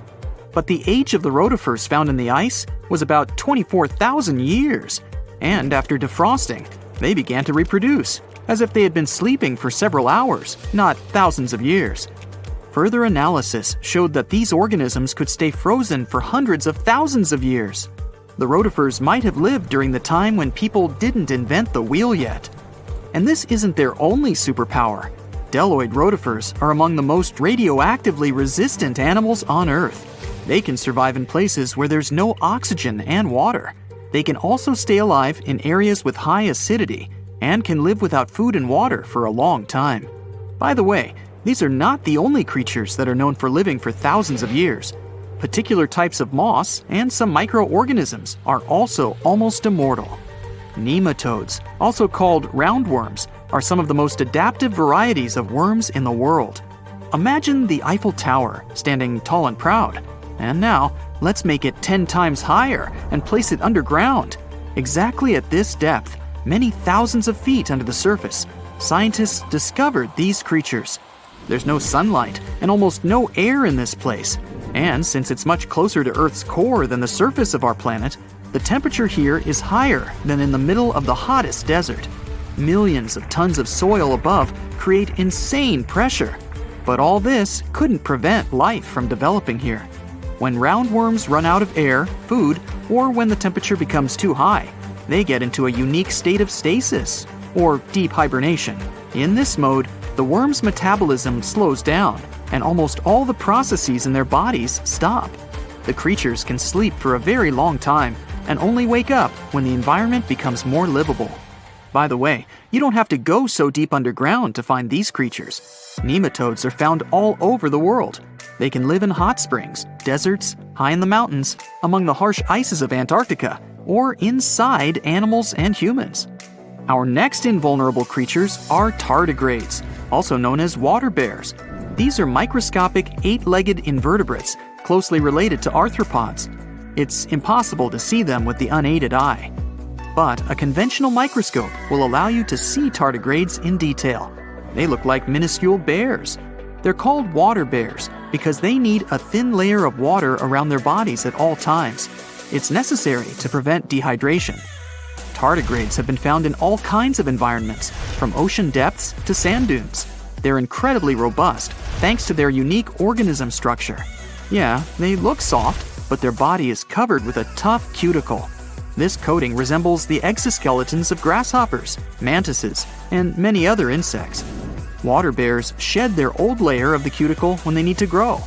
But the age of the rotifers found in the ice was about 24,000 years, and after defrosting, they began to reproduce, as if they had been sleeping for several hours, not thousands of years. Further analysis showed that these organisms could stay frozen for hundreds of thousands of years. The rotifers might have lived during the time when people didn't invent the wheel yet. And this isn't their only superpower. Deloid rotifers are among the most radioactively resistant animals on Earth. They can survive in places where there's no oxygen and water. They can also stay alive in areas with high acidity and can live without food and water for a long time. By the way, these are not the only creatures that are known for living for thousands of years. Particular types of moss and some microorganisms are also almost immortal. Nematodes, also called roundworms, are some of the most adaptive varieties of worms in the world. Imagine the Eiffel Tower standing tall and proud. And now, let's make it 10 times higher and place it underground. Exactly at this depth, many thousands of feet under the surface, scientists discovered these creatures. There's no sunlight and almost no air in this place. And since it's much closer to Earth's core than the surface of our planet, the temperature here is higher than in the middle of the hottest desert. Millions of tons of soil above create insane pressure. But all this couldn't prevent life from developing here. When roundworms run out of air, food, or when the temperature becomes too high, they get into a unique state of stasis, or deep hibernation. In this mode, the worm's metabolism slows down, and almost all the processes in their bodies stop. The creatures can sleep for a very long time, and only wake up when the environment becomes more livable. By the way, you don't have to go so deep underground to find these creatures. Nematodes are found all over the world. They can live in hot springs, deserts, high in the mountains, among the harsh ices of Antarctica, or inside animals and humans. Our next invulnerable creatures are tardigrades, also known as water bears. These are microscopic, 8-legged invertebrates closely related to arthropods. It's impossible to see them with the unaided eye. But a conventional microscope will allow you to see tardigrades in detail. They look like minuscule bears. They're called water bears because they need a thin layer of water around their bodies at all times. It's necessary to prevent dehydration. Tardigrades have been found in all kinds of environments, from ocean depths to sand dunes. They're incredibly robust thanks to their unique organism structure. Yeah, they look soft, but their body is covered with a tough cuticle. This coating resembles the exoskeletons of grasshoppers, mantises, and many other insects. Water bears shed their old layer of the cuticle when they need to grow.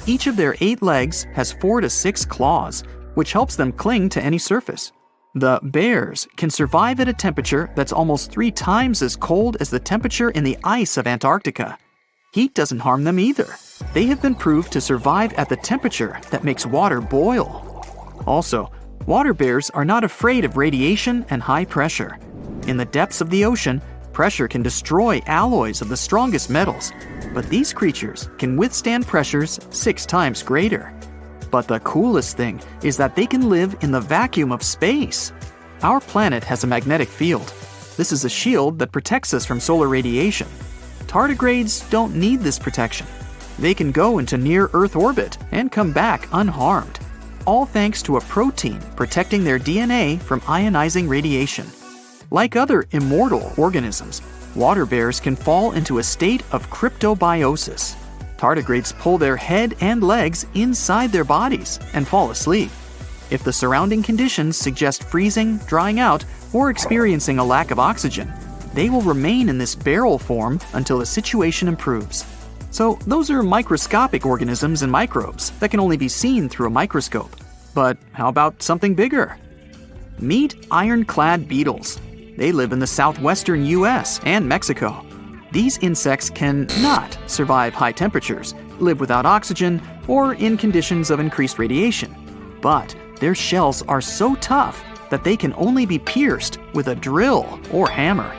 Each of their 8 legs has 4 to 6 claws, which helps them cling to any surface. The bears can survive at a temperature that's almost 3 times as cold as the temperature in the ice of Antarctica. Heat doesn't harm them either. They have been proved to survive at the temperature that makes water boil. Also, water bears are not afraid of radiation and high pressure. In the depths of the ocean, pressure can destroy alloys of the strongest metals, but these creatures can withstand pressures 6 times greater. But the coolest thing is that they can live in the vacuum of space. Our planet has a magnetic field. This is a shield that protects us from solar radiation. Tardigrades don't need this protection. They can go into near-Earth orbit and come back unharmed, all thanks to a protein protecting their DNA from ionizing radiation. Like other immortal organisms, water bears can fall into a state of cryptobiosis. Tardigrades pull their head and legs inside their bodies and fall asleep. If the surrounding conditions suggest freezing, drying out, or experiencing a lack of oxygen, they will remain in this barrel form until the situation improves. So those are microscopic organisms and microbes that can only be seen through a microscope. But how about something bigger? Meet ironclad beetles. They live in the southwestern US and Mexico. These insects can not survive high temperatures, live without oxygen, or in conditions of increased radiation. But their shells are so tough that they can only be pierced with a drill or hammer.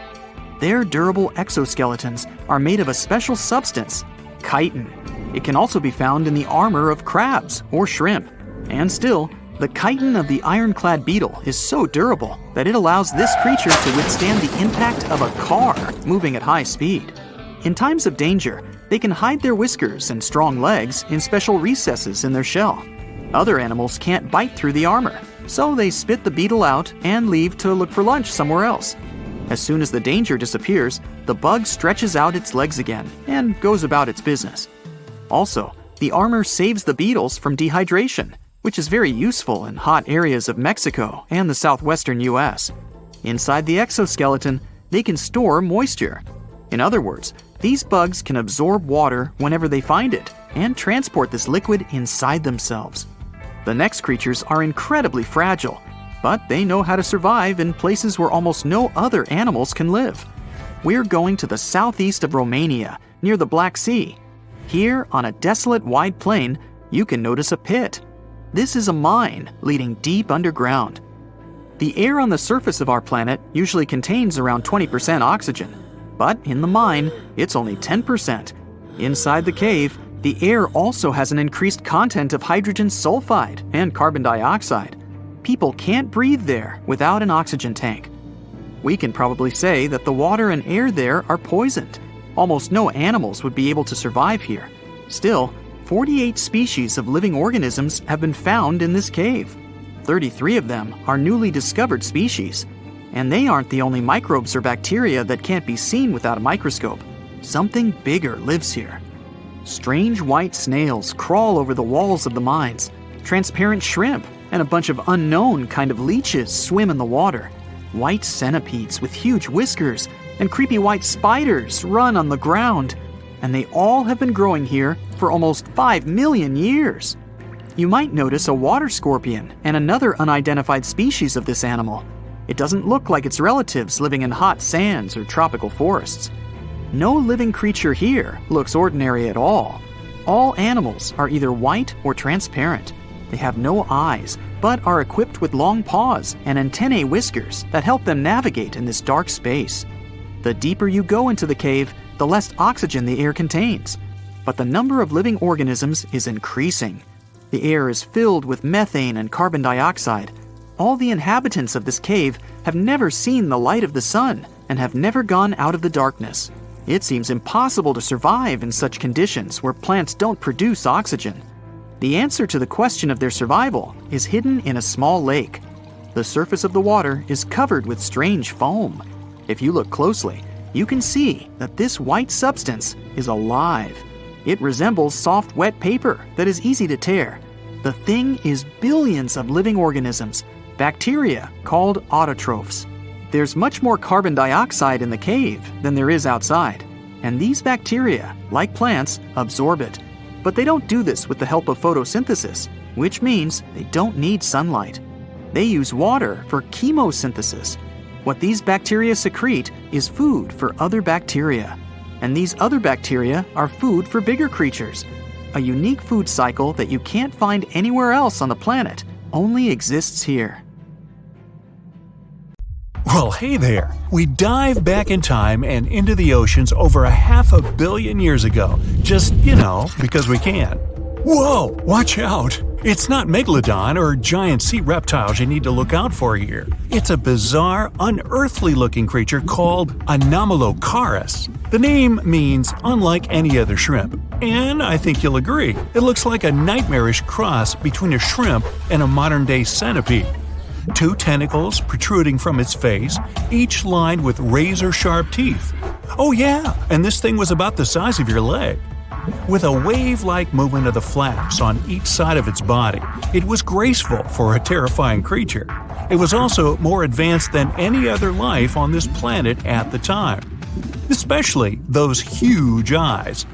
Their durable exoskeletons are made of a special substance, chitin. It can also be found in the armor of crabs or shrimp. And still, The chitin of the ironclad beetle is so durable that it allows this creature to withstand the impact of a car moving at high speed. In times of danger, they can hide their whiskers and strong legs in special recesses in their shell. Other animals can't bite through the armor, so they spit the beetle out and leave to look for lunch somewhere else. As soon as the danger disappears, the bug stretches out its legs again and goes about its business. Also, the armor saves the beetles from dehydration, which is very useful in hot areas of Mexico and the southwestern US. Inside the exoskeleton, they can store moisture. In other words, these bugs can absorb water whenever they find it and transport this liquid inside themselves. The next creatures are incredibly fragile, but they know how to survive in places where almost no other animals can live. We're going to the southeast of Romania, near the Black Sea. Here, on a desolate wide plain, you can notice a pit. This is a mine leading deep underground. The air on the surface of our planet usually contains around 20% oxygen, but in the mine, it's only 10%. Inside the cave, the air also has an increased content of hydrogen sulfide and carbon dioxide. People can't breathe there without an oxygen tank. We can probably say that the water and air there are poisoned. Almost no animals would be able to survive here. Still, 48 species of living organisms have been found in this cave. 33 of them are newly discovered species. And they aren't the only microbes or bacteria that can't be seen without a microscope. Something bigger lives here. Strange white snails crawl over the walls of the mines. Transparent shrimp and a bunch of unknown kind of leeches swim in the water. White centipedes with huge whiskers and creepy white spiders run on the ground. And they all have been growing here for almost 5 million years. You might notice a water scorpion and another unidentified species of this animal. It doesn't look like its relatives living in hot sands or tropical forests. No living creature here looks ordinary at all. All animals are either white or transparent. They have no eyes, but are equipped with long paws and antennae whiskers that help them navigate in this dark space. The deeper you go into the cave, the less oxygen the air contains. But the number of living organisms is increasing. The air is filled with methane and carbon dioxide. All the inhabitants of this cave have never seen the light of the sun and have never gone out of the darkness. It seems impossible to survive in such conditions where plants don't produce oxygen. The answer to the question of their survival is hidden in a small lake. The surface of the water is covered with strange foam. If you look closely, you can see that this white substance is alive. It resembles soft, wet paper that is easy to tear. The thing is billions of living organisms, bacteria called autotrophs. There's much more carbon dioxide in the cave than there is outside, and these bacteria, like plants, absorb it. But they don't do this with the help of photosynthesis, which means they don't need sunlight. They use water for chemosynthesis. What these bacteria secrete is food for other bacteria, and these other bacteria are food for bigger creatures. A unique food cycle that you can't find anywhere else on the planet only exists here. Well, hey there! We dive back in time and into the oceans over 500 million years ago. Just, because we can. Whoa! Watch out! It's not megalodon or giant sea reptiles you need to look out for here. It's a bizarre, unearthly-looking creature called Anomalocaris. The name means unlike any other shrimp. And I think you'll agree, it looks like a nightmarish cross between a shrimp and a modern-day centipede. 2 tentacles protruding from its face, each lined with razor-sharp teeth. Oh yeah, and this thing was about the size of your leg. With a wave-like movement of the flaps on each side of its body, it was graceful for a terrifying creature. It was also more advanced than any other life on this planet at the time. Especially those huge eyes.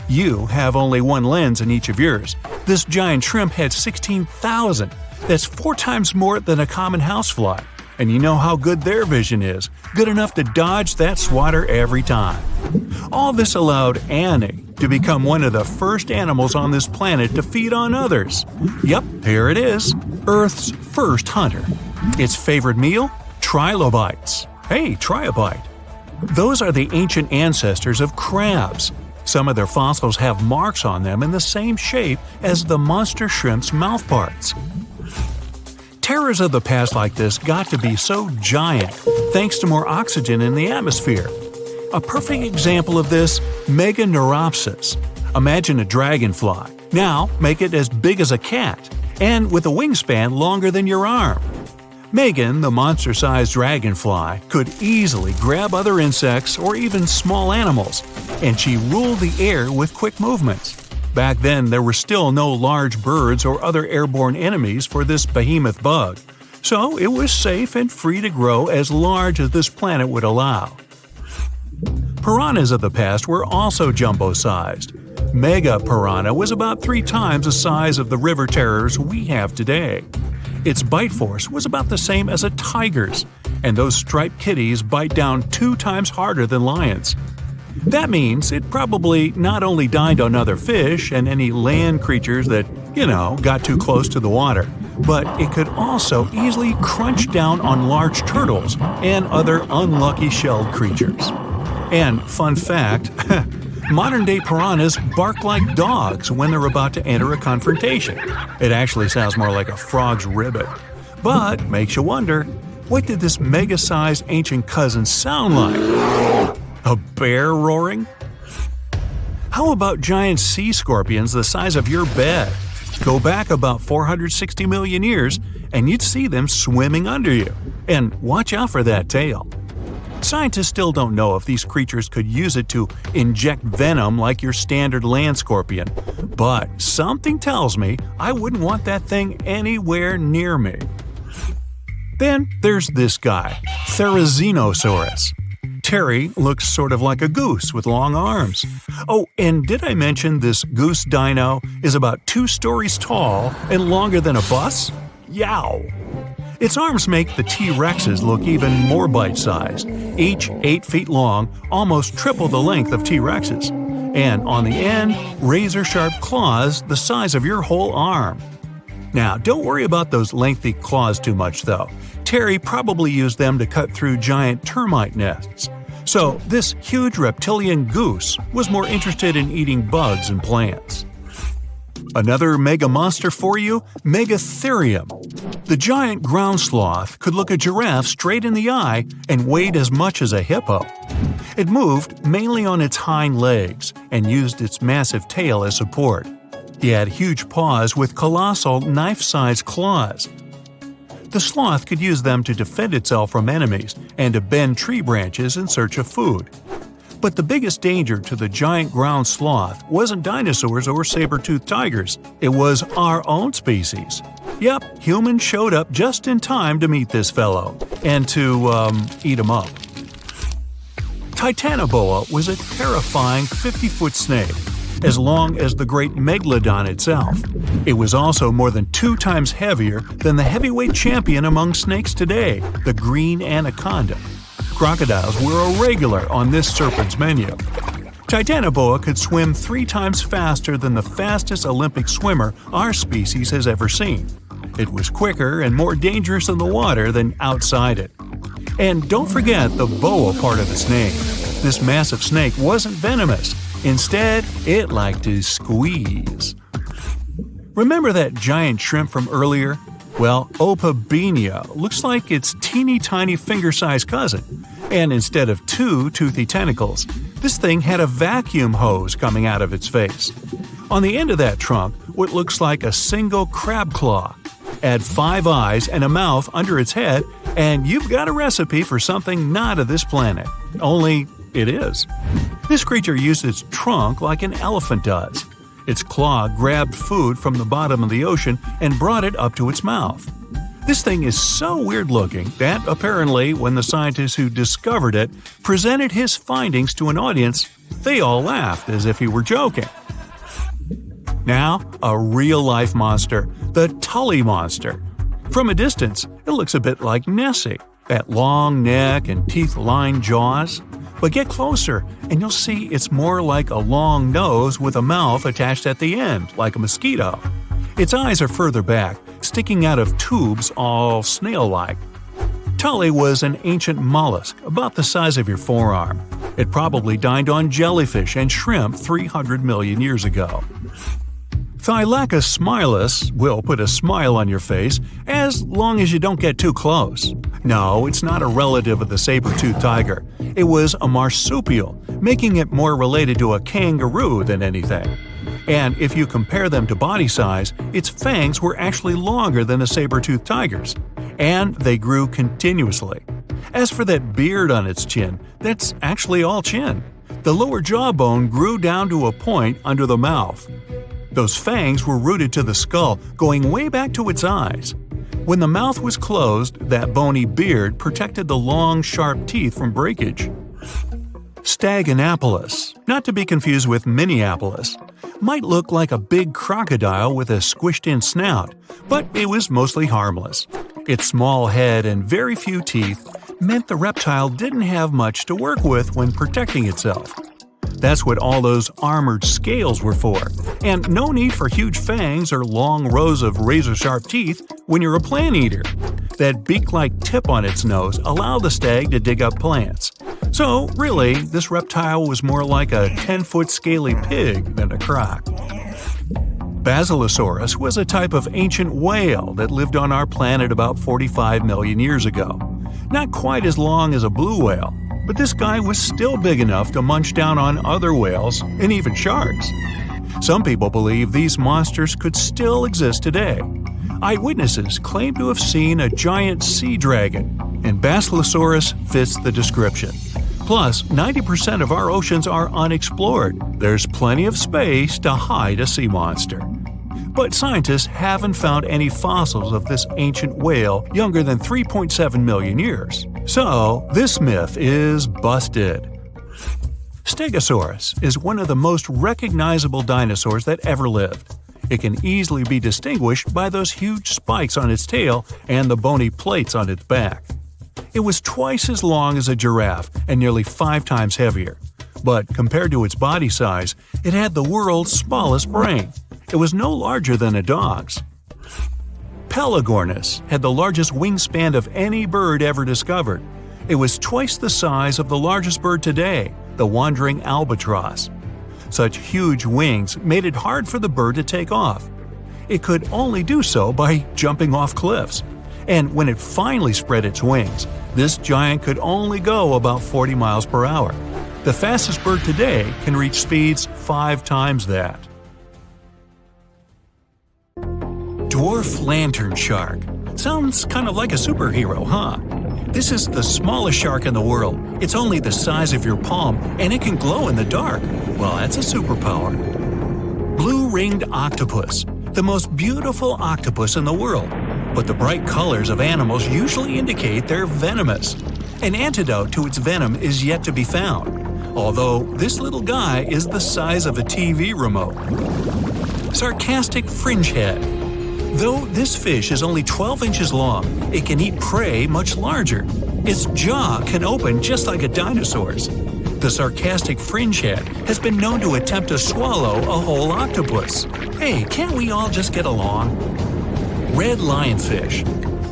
You have only one lens in each of yours. This giant shrimp had 16,000. That's 4 times more than a common housefly. And you know how good their vision is. Good enough to dodge that swatter every time. All this allowed Annie to become one of the first animals on this planet to feed on others. Yep, here it is. Earth's first hunter. Its favorite meal? Trilobites. Hey, try a bite. Those are the ancient ancestors of crabs. Some of their fossils have marks on them in the same shape as the monster shrimp's mouth parts. Terrors of the past like this got to be so giant thanks to more oxygen in the atmosphere. A perfect example of this, Meganeuropsis. Imagine a dragonfly. Now make it as big as a cat, and with a wingspan longer than your arm. Megan, the monster-sized dragonfly, could easily grab other insects or even small animals, and she ruled the air with quick movements. Back then, there were still no large birds or other airborne enemies for this behemoth bug, so it was safe and free to grow as large as this planet would allow. Piranhas of the past were also jumbo-sized. Mega piranha was about 3 times the size of the river terrors we have today. Its bite force was about the same as a tiger's, and those striped kitties bite down 2 times harder than lions. That means it probably not only dined on other fish and any land creatures that, got too close to the water, but it could also easily crunch down on large turtles and other unlucky shelled creatures. And fun fact, modern-day piranhas bark like dogs when they're about to enter a confrontation. It actually sounds more like a frog's ribbit. But makes you wonder, what did this mega-sized ancient cousin sound like? A bear roaring? How about giant sea scorpions the size of your bed? Go back about 460 million years, and you'd see them swimming under you. And watch out for that tail. Scientists still don't know if these creatures could use it to inject venom like your standard land scorpion, but something tells me I wouldn't want that thing anywhere near me. Then there's this guy, Therizinosaurus. Terry looks sort of like a goose with long arms. Oh, and did I mention this goose dino is about 2 stories tall and longer than a bus? Yow! Its arms make the T-Rexes look even more bite-sized, each 8 feet long, almost triple the length of T-Rexes. And on the end, razor-sharp claws the size of your whole arm. Now, don't worry about those lengthy claws too much, though. Terry probably used them to cut through giant termite nests. So, this huge reptilian goose was more interested in eating bugs and plants. Another mega monster for you, Megatherium. The giant ground sloth could look a giraffe straight in the eye and weighed as much as a hippo. It moved mainly on its hind legs and used its massive tail as support. It had huge paws with colossal knife-sized claws. The sloth could use them to defend itself from enemies and to bend tree branches in search of food. But the biggest danger to the giant ground sloth wasn't dinosaurs or saber-toothed tigers. It was our own species. Yep, humans showed up just in time to meet this fellow and to, eat him up. Titanoboa was a terrifying 50-foot snake, as long as the great megalodon itself. It was also more than 2 times heavier than the heavyweight champion among snakes today, the green anaconda. Crocodiles were a regular on this serpent's menu. Titanoboa could swim 3 times faster than the fastest Olympic swimmer our species has ever seen. It was quicker and more dangerous in the water than outside it. And don't forget the boa part of its name. This massive snake wasn't venomous. Instead, it liked to squeeze. Remember that giant shrimp from earlier? Well, Opabenia looks like its teeny-tiny finger-sized cousin. And instead of 2 toothy tentacles, this thing had a vacuum hose coming out of its face. On the end of that trunk, what looks like a single crab claw. Add 5 eyes and a mouth under its head, and you've got a recipe for something not of this planet. Only it is. This creature used its trunk like an elephant does. Its claw grabbed food from the bottom of the ocean and brought it up to its mouth. This thing is so weird-looking that, apparently, when the scientists who discovered it presented his findings to an audience, they all laughed as if he were joking. Now, a real-life monster, the Tully monster. From a distance, it looks a bit like Nessie, that long neck and teeth-lined jaws. But get closer, and you'll see it's more like a long nose with a mouth attached at the end, like a mosquito. Its eyes are further back, sticking out of tubes all snail-like. Tully was an ancient mollusk, about the size of your forearm. It probably dined on jellyfish and shrimp 300 million years ago. Thylacus smilus will put a smile on your face as long as you don't get too close. No, it's not a relative of the saber-toothed tiger. It was a marsupial, making it more related to a kangaroo than anything. And if you compare them to body size, its fangs were actually longer than a saber-toothed tiger's. And they grew continuously. As for that beard on its chin, that's actually all chin. The lower jawbone grew down to a point under the mouth. Those fangs were rooted to the skull, going way back to its eyes. When the mouth was closed, that bony beard protected the long, sharp teeth from breakage. Staganapolis, not to be confused with Minneapolis, might look like a big crocodile with a squished-in snout, but it was mostly harmless. Its small head and very few teeth meant the reptile didn't have much to work with when protecting itself. That's what all those armored scales were for, and no need for huge fangs or long rows of razor-sharp teeth when you're a plant eater. That beak-like tip on its nose allowed the stag to dig up plants. So, really, this reptile was more like a 10-foot scaly pig than a croc. Basilosaurus was a type of ancient whale that lived on our planet about 45 million years ago. Not quite as long as a blue whale, but this guy was still big enough to munch down on other whales and even sharks. Some people believe these monsters could still exist today. Eyewitnesses claim to have seen a giant sea dragon, and Basilosaurus fits the description. Plus, 90% of our oceans are unexplored. There's plenty of space to hide a sea monster. But scientists haven't found any fossils of this ancient whale younger than 3.7 million years. So, this myth is busted. Stegosaurus is one of the most recognizable dinosaurs that ever lived. It can easily be distinguished by those huge spikes on its tail and the bony plates on its back. It was twice as long as a giraffe and nearly 5 times heavier. But compared to its body size, it had the world's smallest brain. It was no larger than a dog's. Pelagornis had the largest wingspan of any bird ever discovered. It was twice the size of the largest bird today, the wandering albatross. Such huge wings made it hard for the bird to take off. It could only do so by jumping off cliffs. And when it finally spread its wings, this giant could only go about 40 miles per hour. The fastest bird today can reach speeds 5 times that. Dwarf lantern shark. Sounds kind of like a superhero, huh? This is the smallest shark in the world. It's only the size of your palm, and it can glow in the dark. Well, that's a superpower. Blue-ringed octopus. The most beautiful octopus in the world. But the bright colors of animals usually indicate they're venomous. An antidote to its venom is yet to be found. Although this little guy is the size of a TV remote. Sarcastic fringehead. Though this fish is only 12 inches long, it can eat prey much larger. Its jaw can open just like a dinosaur's. The sarcastic fringehead has been known to attempt to swallow a whole octopus. Hey, can't we all just get along? Red lionfish.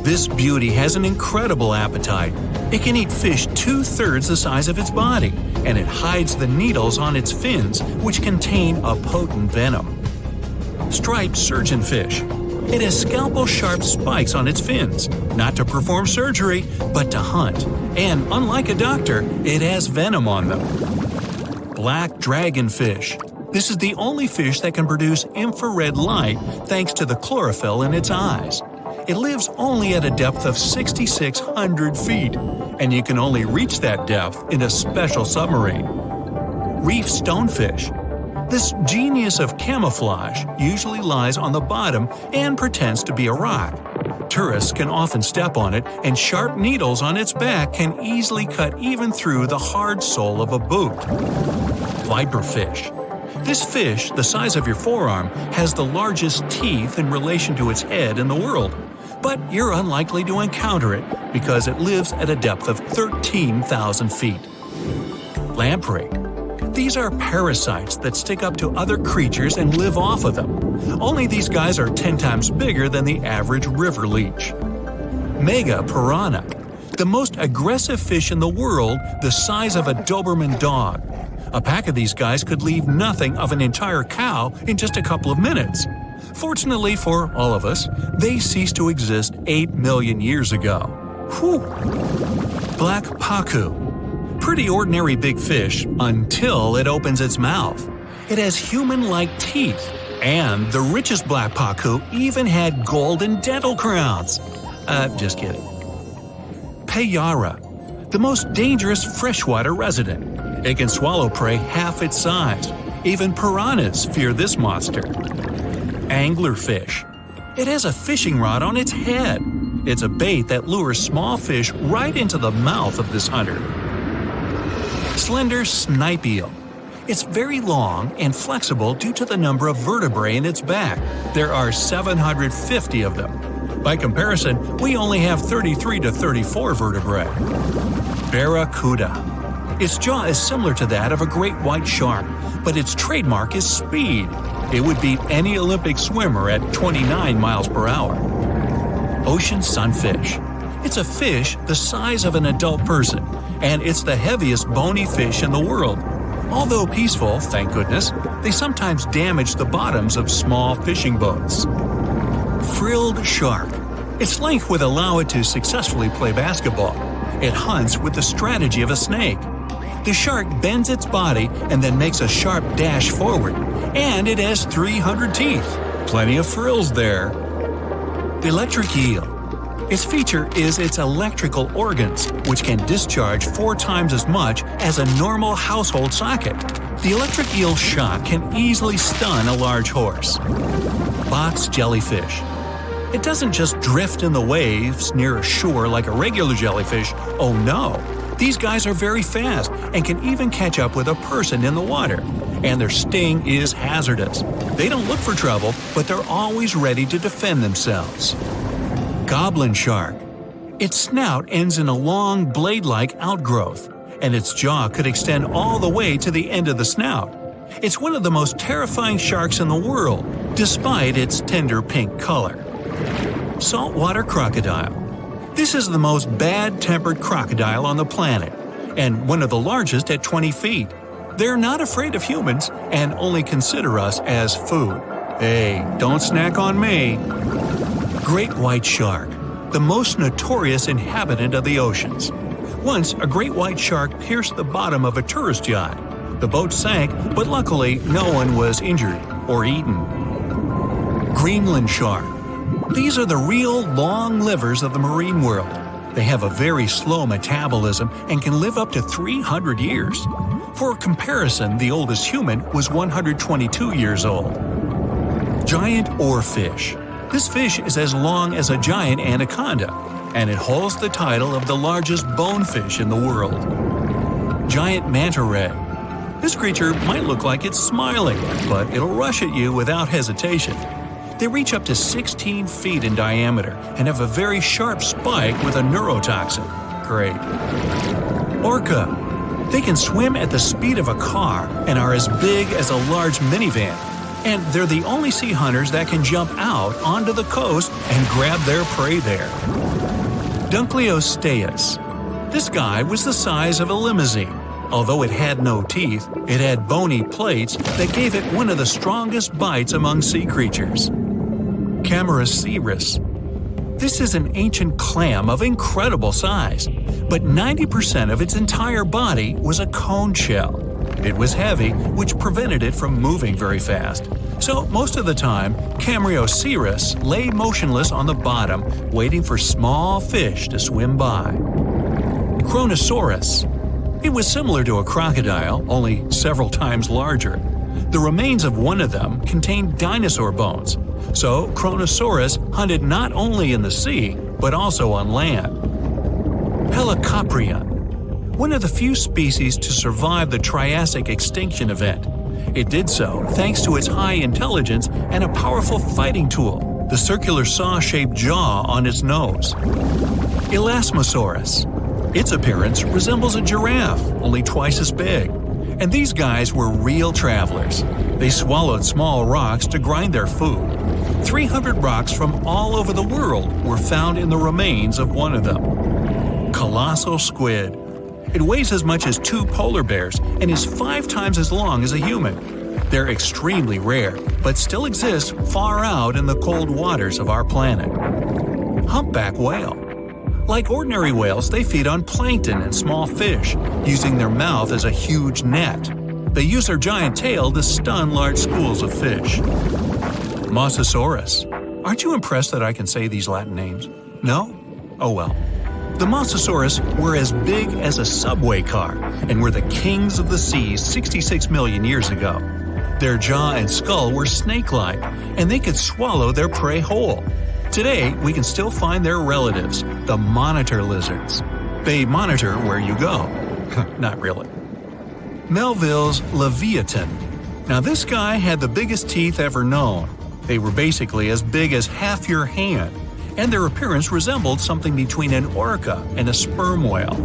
This beauty has an incredible appetite. It can eat fish 2/3 the size of its body, and it hides the needles on its fins, which contain a potent venom. Striped surgeonfish. It has scalpel-sharp spikes on its fins, not to perform surgery, but to hunt. And unlike a doctor, it has venom on them. Black dragonfish. This is the only fish that can produce infrared light thanks to the chlorophyll in its eyes. It lives only at a depth of 6,600 feet, and you can only reach that depth in a special submarine. Reef stonefish. This genius of camouflage usually lies on the bottom and pretends to be a rock. Tourists can often step on it, and sharp needles on its back can easily cut even through the hard sole of a boot. Viperfish. This fish, the size of your forearm, has the largest teeth in relation to its head in the world. But you're unlikely to encounter it because it lives at a depth of 13,000 feet. Lamprey. These are parasites that stick up to other creatures and live off of them. Only these guys are 10 times bigger than the average river leech. Mega piranha. The most aggressive fish in the world, the size of a Doberman dog. A pack of these guys could leave nothing of an entire cow in just a couple of minutes. Fortunately for all of us, they ceased to exist 8 million years ago. Whew! Black pacu. Pretty ordinary big fish until it opens its mouth. It has human-like teeth, and the richest black pacu even had golden dental crowns. Just kidding. Payara, the most dangerous freshwater resident. It can swallow prey half its size. Even piranhas fear this monster. Anglerfish. It has a fishing rod on its head. It's a bait that lures small fish right into the mouth of this hunter. Slender snipe eel. It's very long and flexible due to the number of vertebrae in its back. There are 750 of them. By comparison, we only have 33 to 34 vertebrae. Barracuda. Its jaw is similar to that of a great white shark, but its trademark is speed. It would beat any Olympic swimmer at 29 miles per hour. Ocean sunfish. It's a fish the size of an adult person, and it's the heaviest bony fish in the world. Although peaceful, thank goodness, they sometimes damage the bottoms of small fishing boats. Frilled shark. Its length would allow it to successfully play basketball. It hunts with the strategy of a snake. The shark bends its body and then makes a sharp dash forward, and it has 300 teeth. Plenty of frills there. Electric eel. Its feature is its electrical organs, which can discharge 4 times as much as a normal household socket. The electric eel shock can easily stun a large horse. Box jellyfish. It doesn't just drift in the waves near a shore like a regular jellyfish. Oh no! These guys are very fast and can even catch up with a person in the water. And their sting is hazardous. They don't look for trouble, but they're always ready to defend themselves. Goblin shark. Its snout ends in a long blade-like outgrowth, and its jaw could extend all the way to the end of the snout. It's one of the most terrifying sharks in the world, despite its tender pink color. Saltwater crocodile. This is the most bad-tempered crocodile on the planet, and one of the largest at 20 feet. They're not afraid of humans and only consider us as food. Hey, don't snack on me. Great white shark, the most notorious inhabitant of the oceans. Once, a great white shark pierced the bottom of a tourist yacht. The boat sank, but luckily no one was injured or eaten. Greenland shark. These are the real long livers of the marine world. They have a very slow metabolism and can live up to 300 years. For comparison, the oldest human was 122 years old. Giant oarfish. This fish is as long as a giant anaconda, and it holds the title of the largest bonefish in the world. Giant manta ray. This creature might look like it's smiling, but it'll rush at you without hesitation. They reach up to 16 feet in diameter and have a very sharp spike with a neurotoxin. Great. Orca. They can swim at the speed of a car and are as big as a large minivan. And they're the only sea hunters that can jump out onto the coast and grab their prey there. Dunkleosteus. This guy was the size of a limousine. Although it had no teeth, it had bony plates that gave it one of the strongest bites among sea creatures. Camarasaurus. This is an ancient clam of incredible size, but 90% of its entire body was a cone shell. It was heavy, which prevented it from moving very fast. So most of the time, Camarasaurus lay motionless on the bottom, waiting for small fish to swim by. Kronosaurus. It was similar to a crocodile, only several times larger. The remains of one of them contained dinosaur bones, so Kronosaurus hunted not only in the sea, but also on land. Helicoprion. One of the few species to survive the Triassic extinction event. It did so thanks to its high intelligence and a powerful fighting tool, the circular saw-shaped jaw on its nose. Elasmosaurus. Its appearance resembles a giraffe, only twice as big. And these guys were real travelers. They swallowed small rocks to grind their food. 300 rocks from all over the world were found in the remains of one of them. Colossal squid. It weighs as much as 2 polar bears and is 5 times as long as a human. They're extremely rare, but still exist far out in the cold waters of our planet. Humpback whale. Like ordinary whales, they feed on plankton and small fish, using their mouth as a huge net. They use their giant tail to stun large schools of fish. Mosasaurus. Aren't you impressed that I can say these Latin names? No? Oh well. The Mosasaurus were as big as a subway car and were the kings of the seas 66 million years ago. Their jaw and skull were snake-like, and they could swallow their prey whole. Today, we can still find their relatives, the monitor lizards. They monitor where you go. Not really. Melville's Leviathan. Now this guy had the biggest teeth ever known. They were basically as big as half your hand, and their appearance resembled something between an orca and a sperm whale.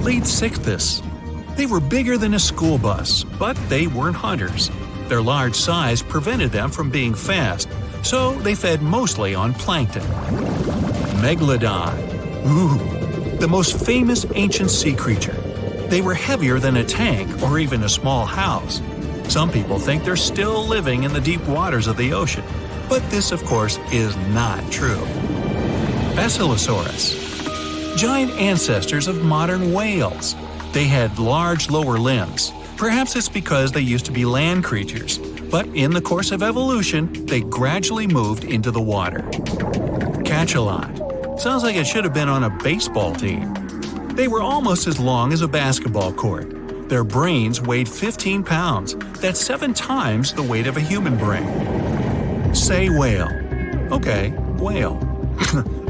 Leadsichthys. They were bigger than a school bus, but they weren't hunters. Their large size prevented them from being fast, so they fed mostly on plankton. Megalodon. Ooh, the most famous ancient sea creature. They were heavier than a tank or even a small house. Some people think they're still living in the deep waters of the ocean, but this, of course, is not true. Basilosaurus. Giant ancestors of modern whales. They had large lower limbs. Perhaps it's because they used to be land creatures, but in the course of evolution, they gradually moved into the water. Cachalot. Sounds like it should have been on a baseball team. They were almost as long as a basketball court. Their brains weighed 15 pounds. That's 7 times the weight of a human brain. Say whale. Okay, whale.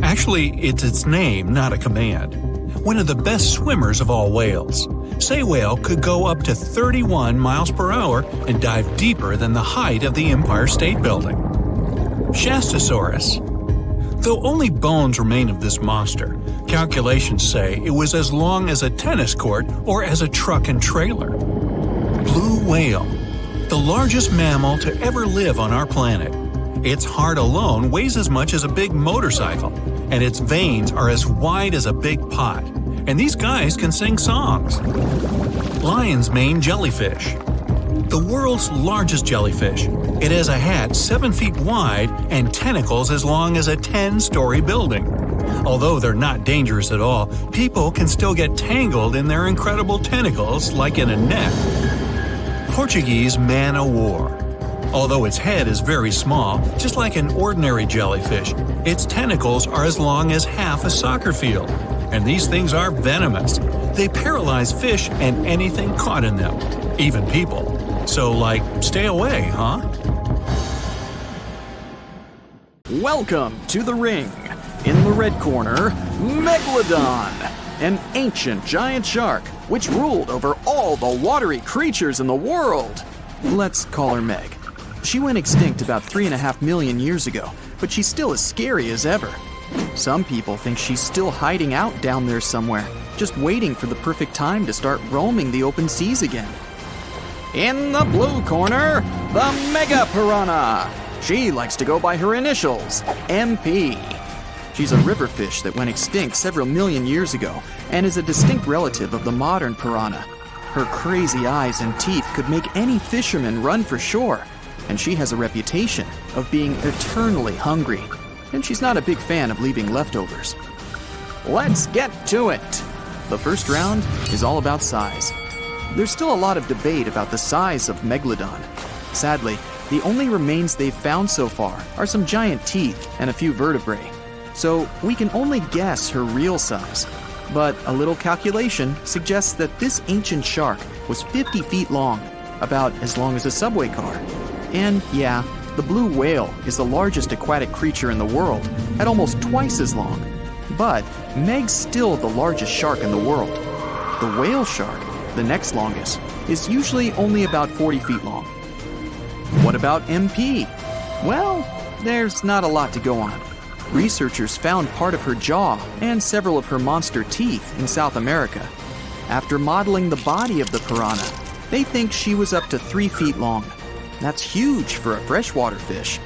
Actually, it's its name, not a command. One of the best swimmers of all whales. Say whale could go up to 31 miles per hour and dive deeper than the height of the Empire State Building. Shastasaurus. Though only bones remain of this monster, calculations say it was as long as a tennis court or as a truck and trailer. Blue whale. The largest mammal to ever live on our planet. Its heart alone weighs as much as a big motorcycle, and its veins are as wide as a big pot. And these guys can sing songs. Lion's mane jellyfish. The world's largest jellyfish. It has a hat 7 feet wide and tentacles as long as a 10-story building. Although they're not dangerous at all, people can still get tangled in their incredible tentacles like in a net. Portuguese man-o'-war. Although its head is very small, just like an ordinary jellyfish, its tentacles are as long as half a soccer field. And these things are venomous. They paralyze fish and anything caught in them, even people. So, stay away, huh? Welcome to the ring. In the red corner, Megalodon, an ancient giant shark which ruled over all the watery creatures in the world. Let's call her Meg. She went extinct about 3.5 million years ago, but she's still as scary as ever. Some people think she's still hiding out down there somewhere, just waiting for the perfect time to start roaming the open seas again. In the blue corner, the Mega Piranha. She likes to go by her initials, MP. She's a river fish that went extinct several million years ago and is a distinct relative of the modern piranha. Her crazy eyes and teeth could make any fisherman run for shore, and she has a reputation of being eternally hungry. And she's not a big fan of leaving leftovers. Let's get to it! The first round is all about size. There's still a lot of debate about the size of Megalodon. Sadly, the only remains they've found so far are some giant teeth and a few vertebrae. So we can only guess her real size. But a little calculation suggests that this ancient shark was 50 feet long, about as long as a subway car. And yeah, the blue whale is the largest aquatic creature in the world, at almost twice as long. But Meg's still the largest shark in the world. The whale shark, the next longest, is usually only about 40 feet long. What about MP? Well, there's not a lot to go on. Researchers found part of her jaw and several of her monster teeth in South America. After modeling the body of the piranha, they think she was up to 3 feet long. That's huge for a freshwater fish.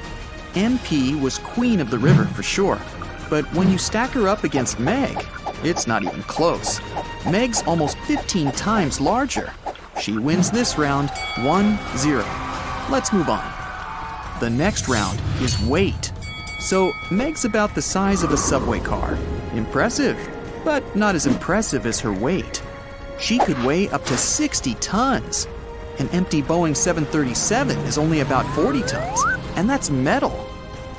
MP was queen of the river for sure, but when you stack her up against Meg, It's not even close. Meg's almost 15 times larger. She wins this round 1-0. Let's move on. The next round is weight. So Meg's about the size of a subway car. Impressive, but not as impressive as her weight. She could weigh up to 60 tons. An empty Boeing 737 is only about 40 tons, and that's metal.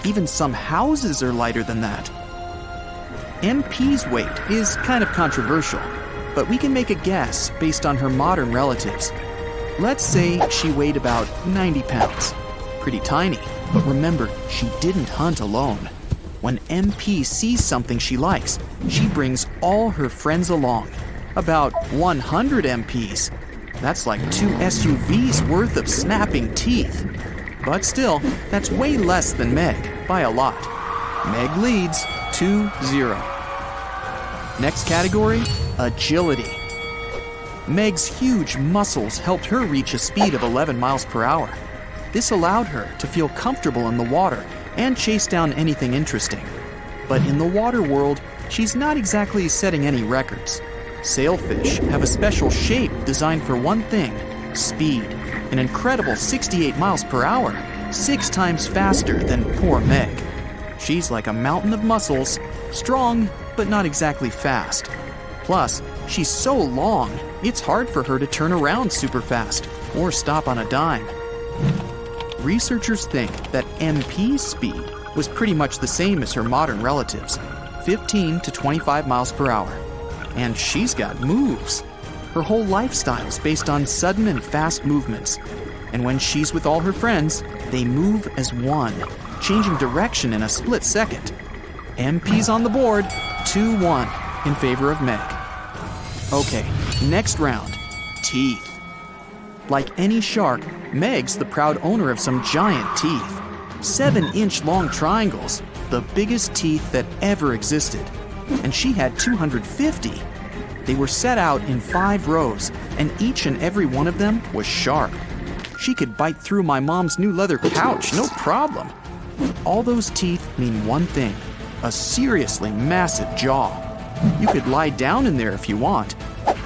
Even some houses are lighter than that. MP's weight is kind of controversial, but we can make a guess based on her modern relatives. Let's say she weighed about 90 pounds. Pretty tiny, but remember, she didn't hunt alone. When MP sees something she likes, she brings all her friends along. About 100 MPs. That's like 2 SUVs worth of snapping teeth. But still, that's way less than Meg, by a lot. Meg leads 2-0. Next category, agility. Meg's huge muscles helped her reach a speed of 11 miles per hour. This allowed her to feel comfortable in the water and chase down anything interesting. But in the water world, she's not exactly setting any records. Sailfish have a special shape designed for one thing, speed. An incredible 68 miles per hour, 6 times faster than poor Meg. She's like a mountain of muscles, strong, but not exactly fast. Plus, she's so long, it's hard for her to turn around super fast or stop on a dime. Researchers think that MP's speed was pretty much the same as her modern relatives, 15 to 25 miles per hour. And she's got moves. Her whole lifestyle's based on sudden and fast movements. And when she's with all her friends, they move as one, changing direction in a split second. MP's on the board, 2-1 in favor of Meg. Okay, next round, teeth. Like any shark, Meg's the proud owner of some giant teeth. 7-inch long triangles, the biggest teeth that ever existed. And she had 250. They were set out in 5 rows, and each and every one of them was sharp. She could bite through my mom's new leather couch, no problem. All those teeth mean one thing, a seriously massive jaw. You could lie down in there if you want.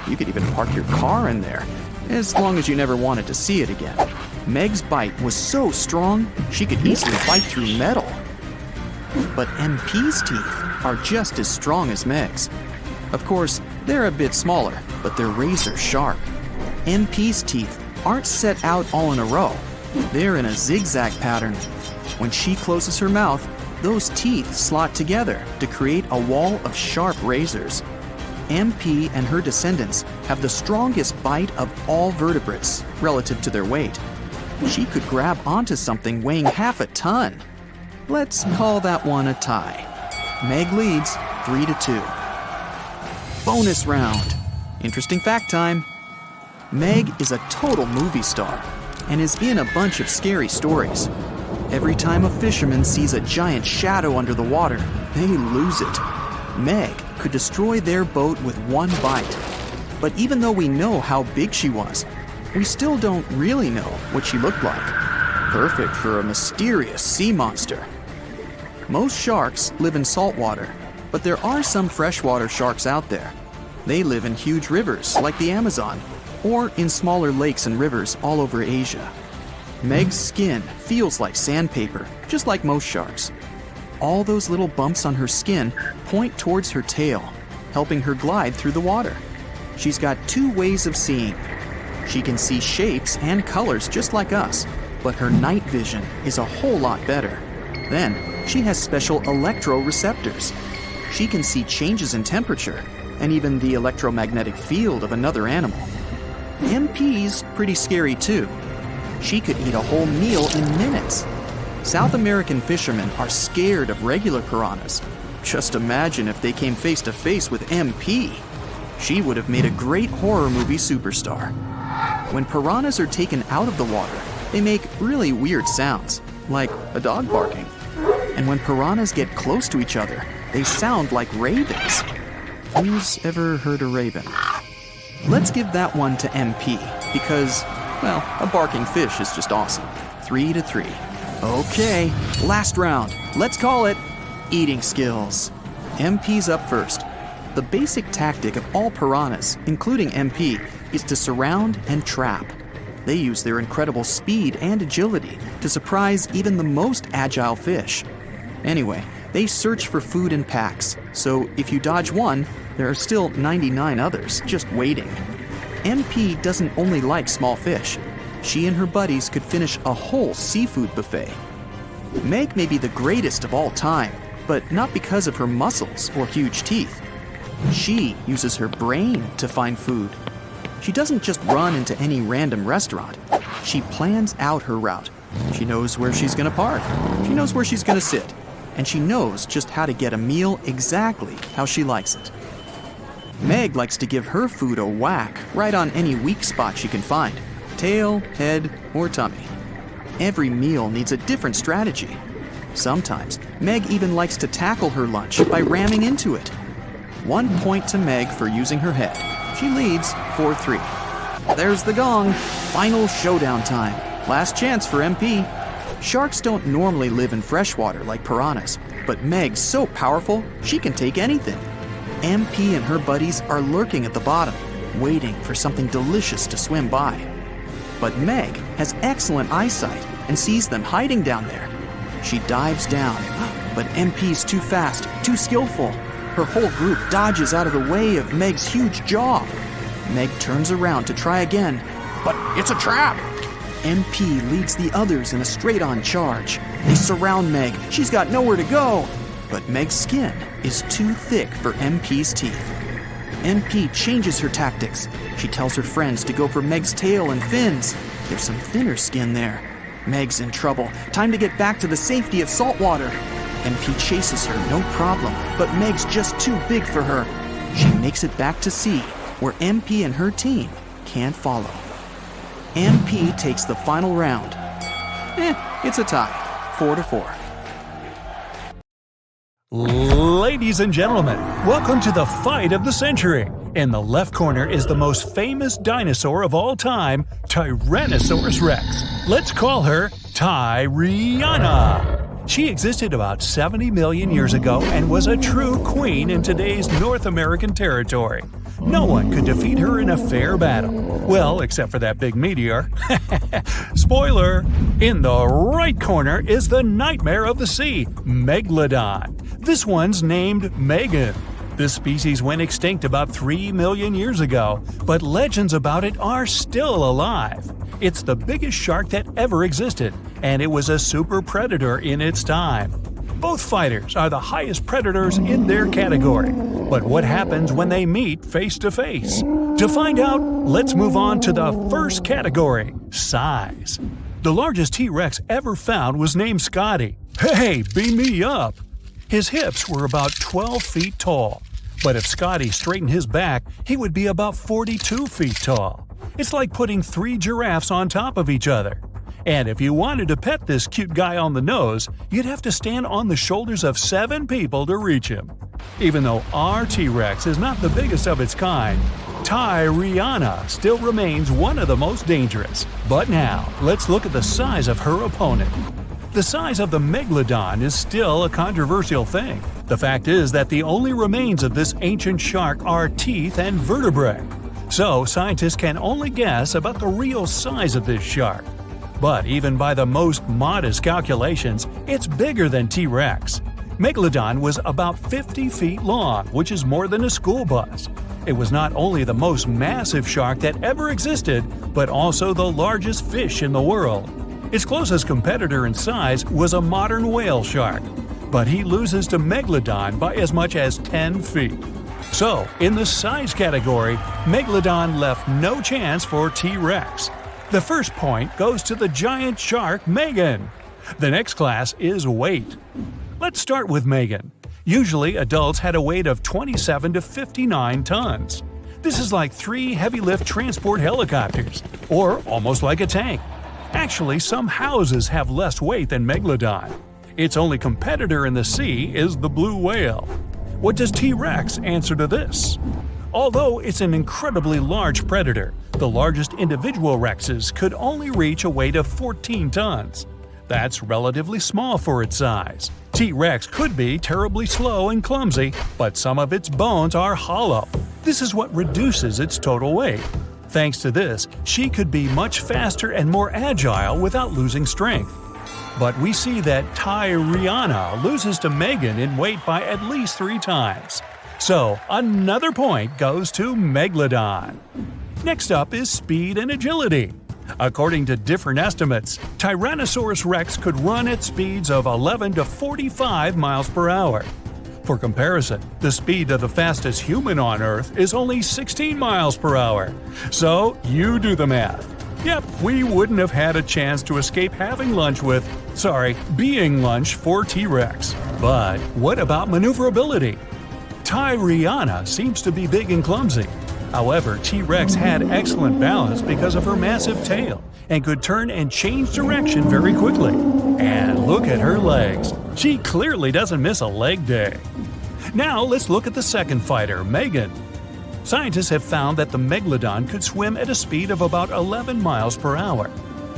You could even park your car in there, as long as you never wanted to see it again. Meg's bite was so strong, she could easily bite through metal. But MP's teeth are just as strong as Meg's. Of course, they're a bit smaller, but they're razor sharp. MP's teeth aren't set out all in a row. They're in a zigzag pattern. When she closes her mouth, those teeth slot together to create a wall of sharp razors. MP and her descendants have the strongest bite of all vertebrates relative to their weight. She could grab onto something weighing half a ton. Let's call that one a tie. Meg leads 3-2. Bonus round. Interesting fact time. Meg is a total movie star and is in a bunch of scary stories. Every time a fisherman sees a giant shadow under the water, they lose it. Meg could destroy their boat with one bite. But even though we know how big she was, we still don't really know what she looked like. Perfect for a mysterious sea monster. Most sharks live in saltwater, but there are some freshwater sharks out there. They live in huge rivers like the Amazon, or in smaller lakes and rivers all over Asia. Meg's skin feels like sandpaper, just like most sharks. All those little bumps on her skin point towards her tail, helping her glide through the water. She's got 2 ways of seeing. She can see shapes and colors just like us, but her night vision is a whole lot better. Then, she has special electroreceptors. She can see changes in temperature and even the electromagnetic field of another animal. MP's pretty scary too. She could eat a whole meal in minutes. South American fishermen are scared of regular piranhas. Just imagine if they came face to face with MP. She would have made a great horror movie superstar. When piranhas are taken out of the water, they make really weird sounds, like a dog barking. And when piranhas get close to each other, they sound like ravens. Who's ever heard a raven? Let's give that one to MP, because, well, a barking fish is just awesome. 3-3. Okay, last round. Let's call it eating skills. MP's up first. The basic tactic of all piranhas, including MP, is to surround and trap. They use their incredible speed and agility to surprise even the most agile fish. Anyway, they search for food in packs, so if you dodge one, there are still 99 others just waiting. MP doesn't only like small fish. She and her buddies could finish a whole seafood buffet. Meg may be the greatest of all time, but not because of her muscles or huge teeth. She uses her brain to find food. She doesn't just run into any random restaurant. She plans out her route. She knows where she's gonna park. She knows where she's gonna sit. And she knows just how to get a meal exactly how she likes it. Meg likes to give her food a whack right on any weak spot she can find. Tail, head, or tummy. Every meal needs a different strategy. Sometimes, Meg even likes to tackle her lunch by ramming into it. 1 point to Meg for using her head. She leads 4-3. There's the gong. Final showdown time. Last chance for MP. Sharks don't normally live in freshwater like piranhas, but Meg's so powerful, she can take anything. MP and her buddies are lurking at the bottom, waiting for something delicious to swim by. But Meg has excellent eyesight and sees them hiding down there. She dives down, but MP's too fast, too skillful. Her whole group dodges out of the way of Meg's huge jaw. Meg turns around to try again, but it's a trap. MP leads the others in a straight-on charge. They surround Meg. She's got nowhere to go. But Meg's skin is too thick for MP's teeth. MP changes her tactics. She tells her friends to go for Meg's tail and fins. There's some thinner skin there. Meg's in trouble. Time to get back to the safety of salt water. MP chases her, no problem, but Meg's just too big for her. She makes it back to sea, where MP and her team can't follow. MP takes the final round. It's a tie, 4-4. Ladies and gentlemen, welcome to the fight of the century. In the left corner is the most famous dinosaur of all time, Tyrannosaurus Rex. Let's call her Tyriana. She existed about 70 million years ago and was a true queen in today's North American territory. No one could defeat her in a fair battle. Well, except for that big meteor. Spoiler! In the right corner is the nightmare of the sea, Megalodon. This one's named Megan. This species went extinct about 3 million years ago, but legends about it are still alive. It's the biggest shark that ever existed, and it was a super predator in its time. Both fighters are the highest predators in their category. But what happens when they meet face to face? To find out, let's move on to the first category, size. The largest T-Rex ever found was named Scotty. Hey, beam me up! His hips were about 12 feet tall. But if Scotty straightened his back, he would be about 42 feet tall. It's like putting 3 giraffes on top of each other. And if you wanted to pet this cute guy on the nose, you'd have to stand on the shoulders of 7 people to reach him. Even though our T-Rex is not the biggest of its kind, Tyriana still remains one of the most dangerous. But now, let's look at the size of her opponent. The size of the Megalodon is still a controversial thing. The fact is that the only remains of this ancient shark are teeth and vertebrae. So scientists can only guess about the real size of this shark. But even by the most modest calculations, it's bigger than T-Rex. Megalodon was about 50 feet long, which is more than a school bus. It was not only the most massive shark that ever existed, but also the largest fish in the world. Its closest competitor in size was a modern whale shark, but he loses to Megalodon by as much as 10 feet. So, in the size category, Megalodon left no chance for T-Rex. The first point goes to the giant shark Megan. The next class is weight. Let's start with Megan. Usually, adults had a weight of 27 to 59 tons. This is like 3 heavy-lift transport helicopters, or almost like a tank. Actually, some houses have less weight than Megalodon. Its only competitor in the sea is the blue whale. What does T-Rex answer to this? Although it's an incredibly large predator, the largest individual rexes could only reach a weight of 14 tons. That's relatively small for its size. T-Rex could be terribly slow and clumsy, but some of its bones are hollow. This is what reduces its total weight. Thanks to this, she could be much faster and more agile without losing strength. But we see that Tyriana loses to Megan in weight by at least 3 times. So, another point goes to Megalodon. Next up is speed and agility. According to different estimates, Tyrannosaurus rex could run at speeds of 11 to 45 miles per hour. For comparison, the speed of the fastest human on Earth is only 16 miles per hour. So, you do the math. Yep, we wouldn't have had a chance to escape being lunch for T-Rex. But what about maneuverability? Tyriana seems to be big and clumsy. However, T-Rex had excellent balance because of her massive tail and could turn and change direction very quickly. And look at her legs. She clearly doesn't miss a leg day. Now let's look at the second fighter, Megan. Scientists have found that the Megalodon could swim at a speed of about 11 miles per hour.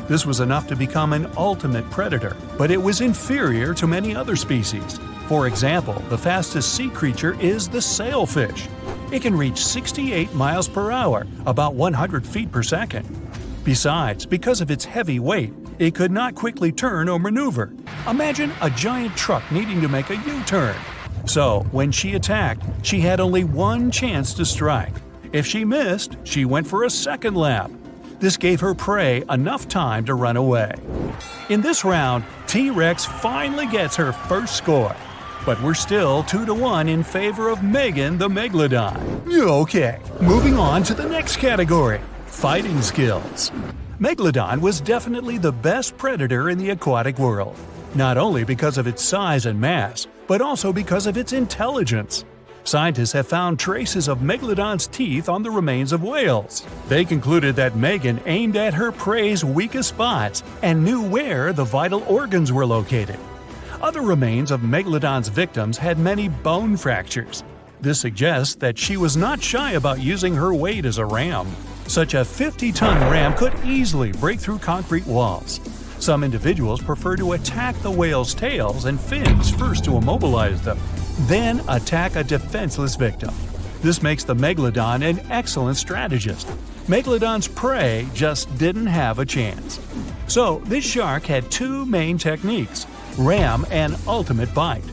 This was enough to become an ultimate predator, but it was inferior to many other species. For example, the fastest sea creature is the sailfish. It can reach 68 miles per hour, about 100 feet per second. Besides, because of its heavy weight, it could not quickly turn or maneuver. Imagine a giant truck needing to make a U-turn. So, when she attacked, she had only one chance to strike. If she missed, she went for a second lap. This gave her prey enough time to run away. In this round, T-Rex finally gets her first score. But we're still 2-1 in favor of Megan the Megalodon. Okay, moving on to the next category, fighting skills. Megalodon was definitely the best predator in the aquatic world, not only because of its size and mass, but also because of its intelligence. Scientists have found traces of Megalodon's teeth on the remains of whales. They concluded that Megan aimed at her prey's weakest spots and knew where the vital organs were located. Other remains of Megalodon's victims had many bone fractures. This suggests that she was not shy about using her weight as a ram. Such a 50-ton ram could easily break through concrete walls. Some individuals prefer to attack the whale's tails and fins first to immobilize them, then attack a defenseless victim. This makes the Megalodon an excellent strategist. Megalodon's prey just didn't have a chance. So, this shark had 2 main techniques: ram and ultimate bite.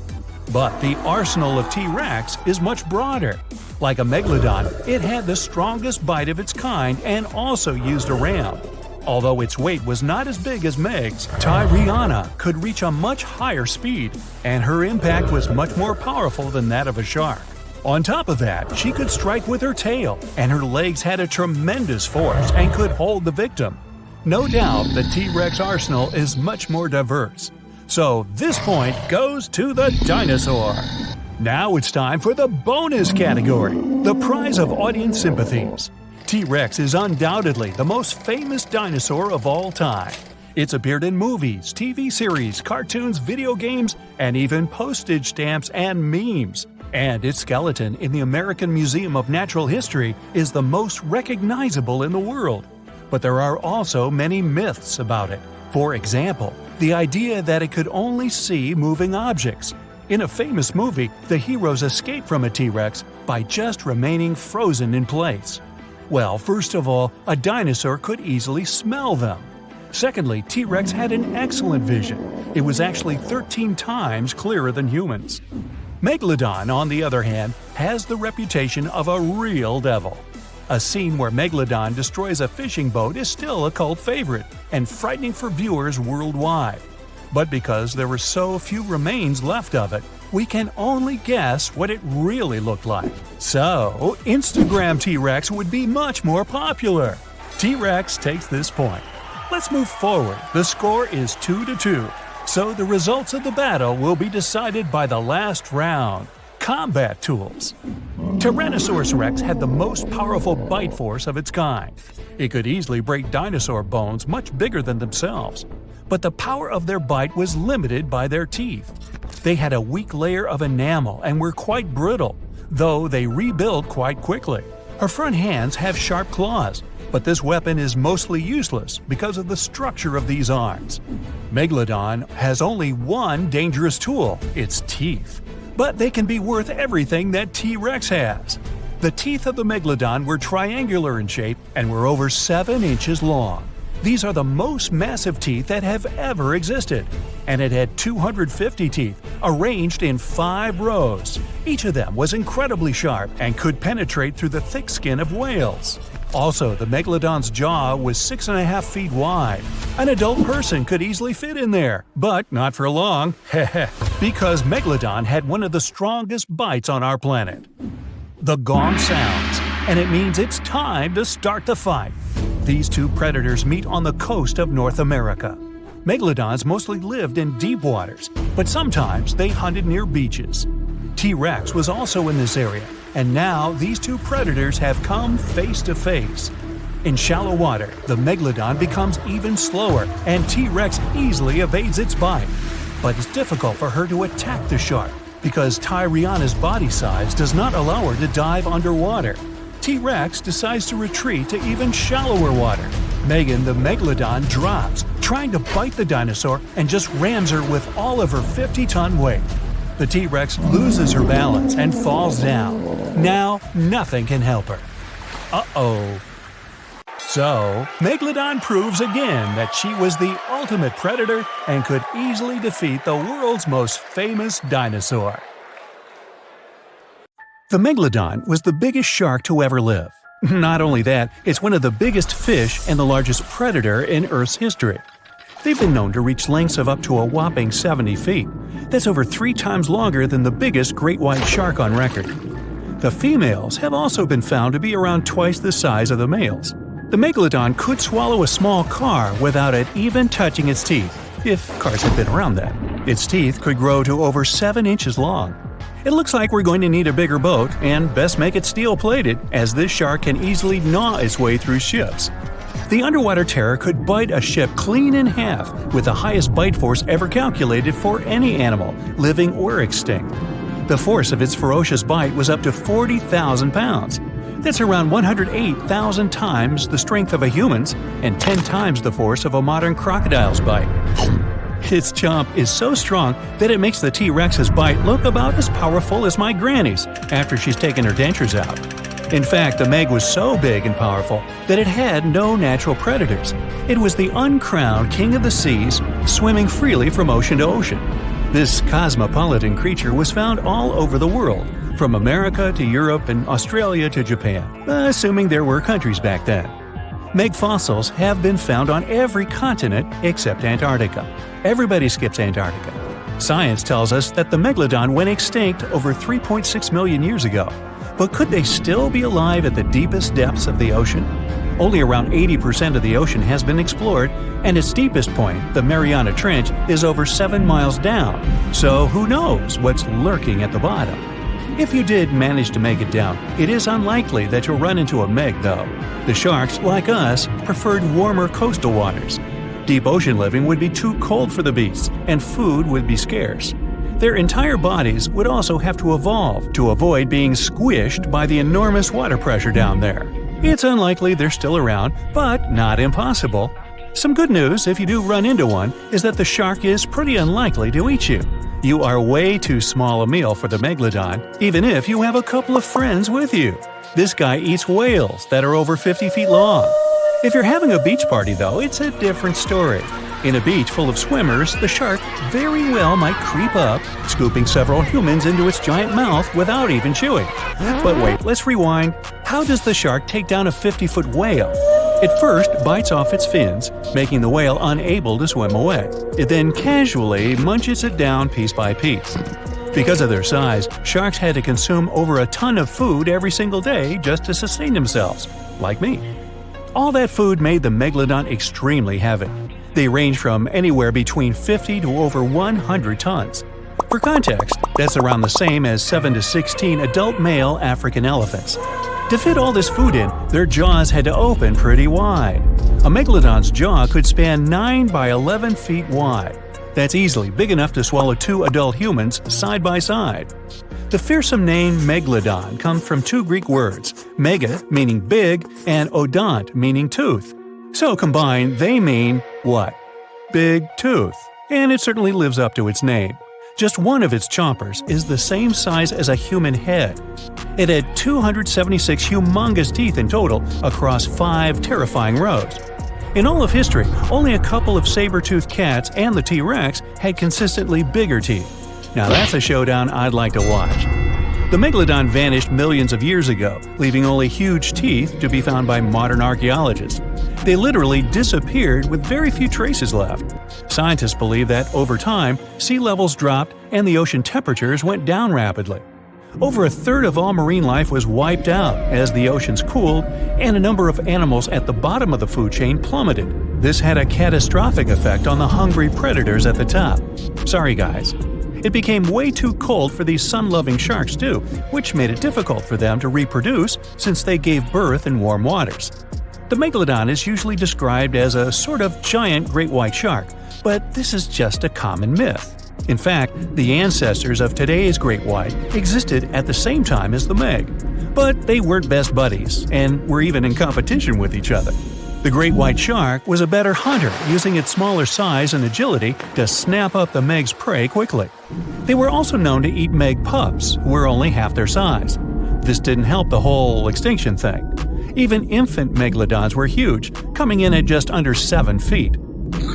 But the arsenal of T-Rex is much broader. Like a Megalodon, it had the strongest bite of its kind and also used a ram. Although its weight was not as big as Meg's, Tyriana could reach a much higher speed, and her impact was much more powerful than that of a shark. On top of that, she could strike with her tail, and her legs had a tremendous force and could hold the victim. No doubt the T-Rex arsenal is much more diverse. So this point goes to the dinosaur. Now it's time for the bonus category, the prize of audience sympathies. T-Rex is undoubtedly the most famous dinosaur of all time. It's appeared in movies, TV series, cartoons, video games, and even postage stamps and memes. And its skeleton in the American Museum of Natural History is the most recognizable in the world. But there are also many myths about it. For example, the idea that it could only see moving objects. In a famous movie, the heroes escape from a T-Rex by just remaining frozen in place. Well, first of all, a dinosaur could easily smell them. Secondly, T-Rex had an excellent vision. It was actually 13 times clearer than humans. Megalodon, on the other hand, has the reputation of a real devil. A scene where Megalodon destroys a fishing boat is still a cult favorite and frightening for viewers worldwide. But because there were so few remains left of it, we can only guess what it really looked like. So, Instagram T-Rex would be much more popular. T-Rex takes this point. Let's move forward. The score is 2-2. So the results of the battle will be decided by the last round. Combat tools. Tyrannosaurus rex had the most powerful bite force of its kind. It could easily break dinosaur bones much bigger than themselves. But the power of their bite was limited by their teeth. They had a weak layer of enamel and were quite brittle, though they rebuild quite quickly. Her front hands have sharp claws, But this weapon is mostly useless because of the structure of these arms. Megalodon has only one dangerous tool, its teeth. But they can be worth everything that T-Rex has. The teeth of the Megalodon were triangular in shape and were over 7 inches long. These are the most massive teeth that have ever existed, and it had 250 teeth, arranged in 5 rows. Each of them was incredibly sharp and could penetrate through the thick skin of whales. Also, the Megalodon's jaw was 6.5 feet wide. An adult person could easily fit in there, but not for long, because Megalodon had one of the strongest bites on our planet. The gong sounds, and it means it's time to start the fight. These two predators meet on the coast of North America. Megalodons mostly lived in deep waters, but sometimes they hunted near beaches. T-Rex was also in this area, and now these two predators have come face to face. In shallow water, the Megalodon becomes even slower, and T-Rex easily evades its bite. But it's difficult for her to attack the shark, because Tyriana's body size does not allow her to dive underwater. T-Rex decides to retreat to even shallower water. Megan the Megalodon drops, trying to bite the dinosaur, and just rams her with all of her 50-ton weight. The T-Rex loses her balance and falls down. Now, nothing can help her. Uh-oh. So, Megalodon proves again that she was the ultimate predator and could easily defeat the world's most famous dinosaur. The Megalodon was the biggest shark to ever live. Not only that, it's one of the biggest fish and the largest predator in Earth's history. They've been known to reach lengths of up to a whopping 70 feet. That's over 3 times longer than the biggest great white shark on record. The females have also been found to be around twice the size of the males. The Megalodon could swallow a small car without it even touching its teeth, if cars had been around then. Its teeth could grow to over 7 inches long. It looks like we're going to need a bigger boat, and best make it steel-plated, as this shark can easily gnaw its way through ships. The underwater terror could bite a ship clean in half, with the highest bite force ever calculated for any animal, living or extinct. The force of its ferocious bite was up to 40,000 pounds. That's around 108,000 times the strength of a human's and 10 times the force of a modern crocodile's bite. Its chomp is so strong that it makes the T-Rex's bite look about as powerful as my granny's after she's taken her dentures out. In fact, the Meg was so big and powerful that it had no natural predators. It was the uncrowned king of the seas, swimming freely from ocean to ocean. This cosmopolitan creature was found all over the world, from America to Europe and Australia to Japan, assuming there were countries back then. Meg fossils have been found on every continent except Antarctica. Everybody skips Antarctica. Science tells us that the Megalodon went extinct over 3.6 million years ago. But could they still be alive at the deepest depths of the ocean? Only around 80% of the ocean has been explored, and its deepest point, the Mariana Trench, is over 7 miles down. So who knows what's lurking at the bottom? If you did manage to make it down, it is unlikely that you'll run into a Meg, though. The sharks, like us, preferred warmer coastal waters. Deep ocean living would be too cold for the beasts, and food would be scarce. Their entire bodies would also have to evolve to avoid being squished by the enormous water pressure down there. It's unlikely they're still around, but not impossible. Some good news, if you do run into one, is that the shark is pretty unlikely to eat you. You are way too small a meal for the Megalodon, even if you have a couple of friends with you. This guy eats whales that are over 50 feet long. If you're having a beach party, though, it's a different story. In a beach full of swimmers, the shark very well might creep up, scooping several humans into its giant mouth without even chewing. But wait, let's rewind. How does the shark take down a 50-foot whale? It first bites off its fins, making the whale unable to swim away. It then casually munches it down piece by piece. Because of their size, sharks had to consume over a ton of food every single day just to sustain themselves, like me. All that food made the Megalodon extremely heavy. They range from anywhere between 50 to over 100 tons. For context, that's around the same as 7 to 16 adult male African elephants. To fit all this food in, their jaws had to open pretty wide. A Megalodon's jaw could span 9 by 11 feet wide. That's easily big enough to swallow 2 adult humans side by side. The fearsome name Megalodon comes from two Greek words, mega meaning big and odont meaning tooth. So combined, they mean what? Big tooth. And it certainly lives up to its name. Just one of its chompers is the same size as a human head. It had 276 humongous teeth in total across 5 terrifying rows. In all of history, only a couple of saber-toothed cats and the T-Rex had consistently bigger teeth. Now that's a showdown I'd like to watch. The Megalodon vanished millions of years ago, leaving only huge teeth to be found by modern archaeologists. They literally disappeared with very few traces left. Scientists believe that over time, sea levels dropped and the ocean temperatures went down rapidly. Over a third of all marine life was wiped out as the oceans cooled and a number of animals at the bottom of the food chain plummeted. This had a catastrophic effect on the hungry predators at the top. Sorry guys. It became way too cold for these sun-loving sharks too, which made it difficult for them to reproduce since they gave birth in warm waters. The Megalodon is usually described as a sort of giant great white shark, but this is just a common myth. In fact, the ancestors of today's great white existed at the same time as the Meg. But they weren't best buddies, and were even in competition with each other. The great white shark was a better hunter, using its smaller size and agility to snap up the Meg's prey quickly. They were also known to eat Meg pups, who were only half their size. This didn't help the whole extinction thing. Even infant megalodons were huge, coming in at just under 7 feet.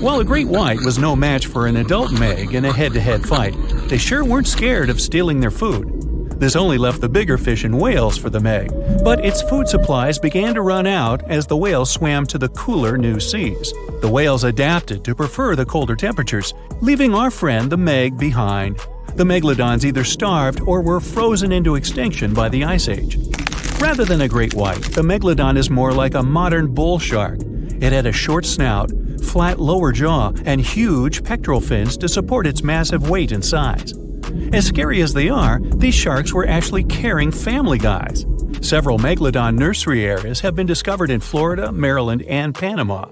While a great white was no match for an adult Meg in a head-to-head fight, they sure weren't scared of stealing their food. This only left the bigger fish and whales for the Meg, but its food supplies began to run out as the whales swam to the cooler new seas. The whales adapted to prefer the colder temperatures, leaving our friend the Meg behind. The megalodons either starved or were frozen into extinction by the Ice Age. Rather than a great white, the megalodon is more like a modern bull shark. It had a short snout, flat lower jaw, and huge pectoral fins to support its massive weight and size. As scary as they are, these sharks were actually caring family guys. Several megalodon nursery areas have been discovered in Florida, Maryland, and Panama.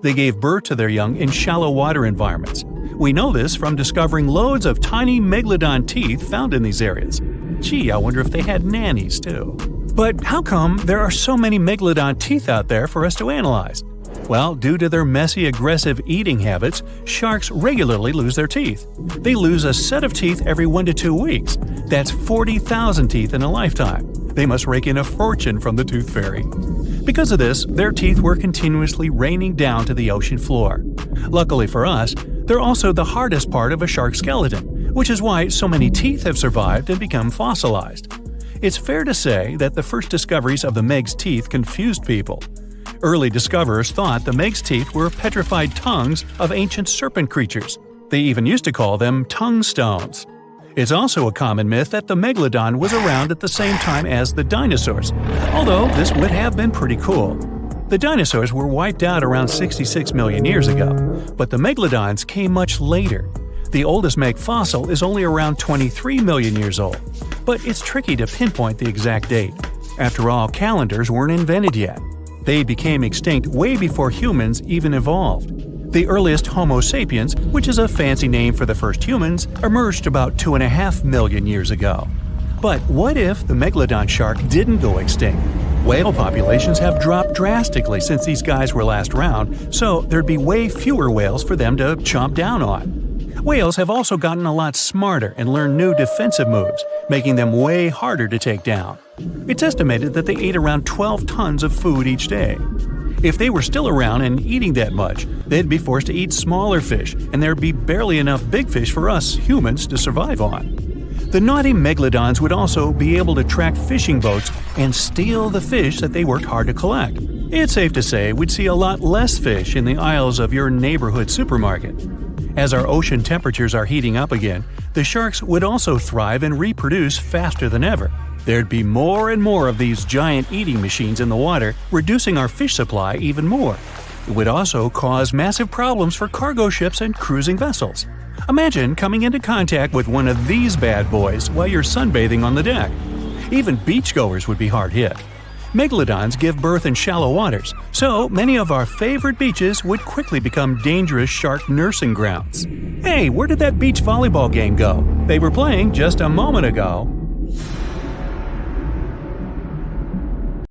They gave birth to their young in shallow water environments. We know this from discovering loads of tiny megalodon teeth found in these areas. Gee, I wonder if they had nannies too. But how come there are so many megalodon teeth out there for us to analyze? Well, due to their messy, aggressive eating habits, sharks regularly lose their teeth. They lose a set of teeth every 1 to 2 weeks. That's 40,000 teeth in a lifetime. They must rake in a fortune from the tooth fairy. Because of this, their teeth were continuously raining down to the ocean floor. Luckily for us, they're also the hardest part of a shark's skeleton, which is why so many teeth have survived and become fossilized. It's fair to say that the first discoveries of the Meg's teeth confused people. Early discoverers thought the Meg's teeth were petrified tongues of ancient serpent creatures. They even used to call them tongue stones. It's also a common myth that the megalodon was around at the same time as the dinosaurs, although this would have been pretty cool. The dinosaurs were wiped out around 66 million years ago, but the megalodons came much later. The oldest Meg fossil is only around 23 million years old, but it's tricky to pinpoint the exact date. After all, calendars weren't invented yet. They became extinct way before humans even evolved. The earliest Homo sapiens, which is a fancy name for the first humans, emerged about 2.5 million years ago. But what if the megalodon shark didn't go extinct? Whale populations have dropped drastically since these guys were last around, so there'd be way fewer whales for them to chomp down on. Whales have also gotten a lot smarter and learned new defensive moves, making them way harder to take down. It's estimated that they ate around 12 tons of food each day. If they were still around and eating that much, they'd be forced to eat smaller fish, and there'd be barely enough big fish for us humans to survive on. The naughty megalodons would also be able to track fishing boats and steal the fish that they worked hard to collect. It's safe to say we'd see a lot less fish in the aisles of your neighborhood supermarket. As our ocean temperatures are heating up again, the sharks would also thrive and reproduce faster than ever. There'd be more and more of these giant eating machines in the water, reducing our fish supply even more. It would also cause massive problems for cargo ships and cruising vessels. Imagine coming into contact with one of these bad boys while you're sunbathing on the deck. Even beachgoers would be hard hit. Megalodons give birth in shallow waters, so many of our favorite beaches would quickly become dangerous shark nursing grounds. Hey, where did that beach volleyball game go? They were playing just a moment ago.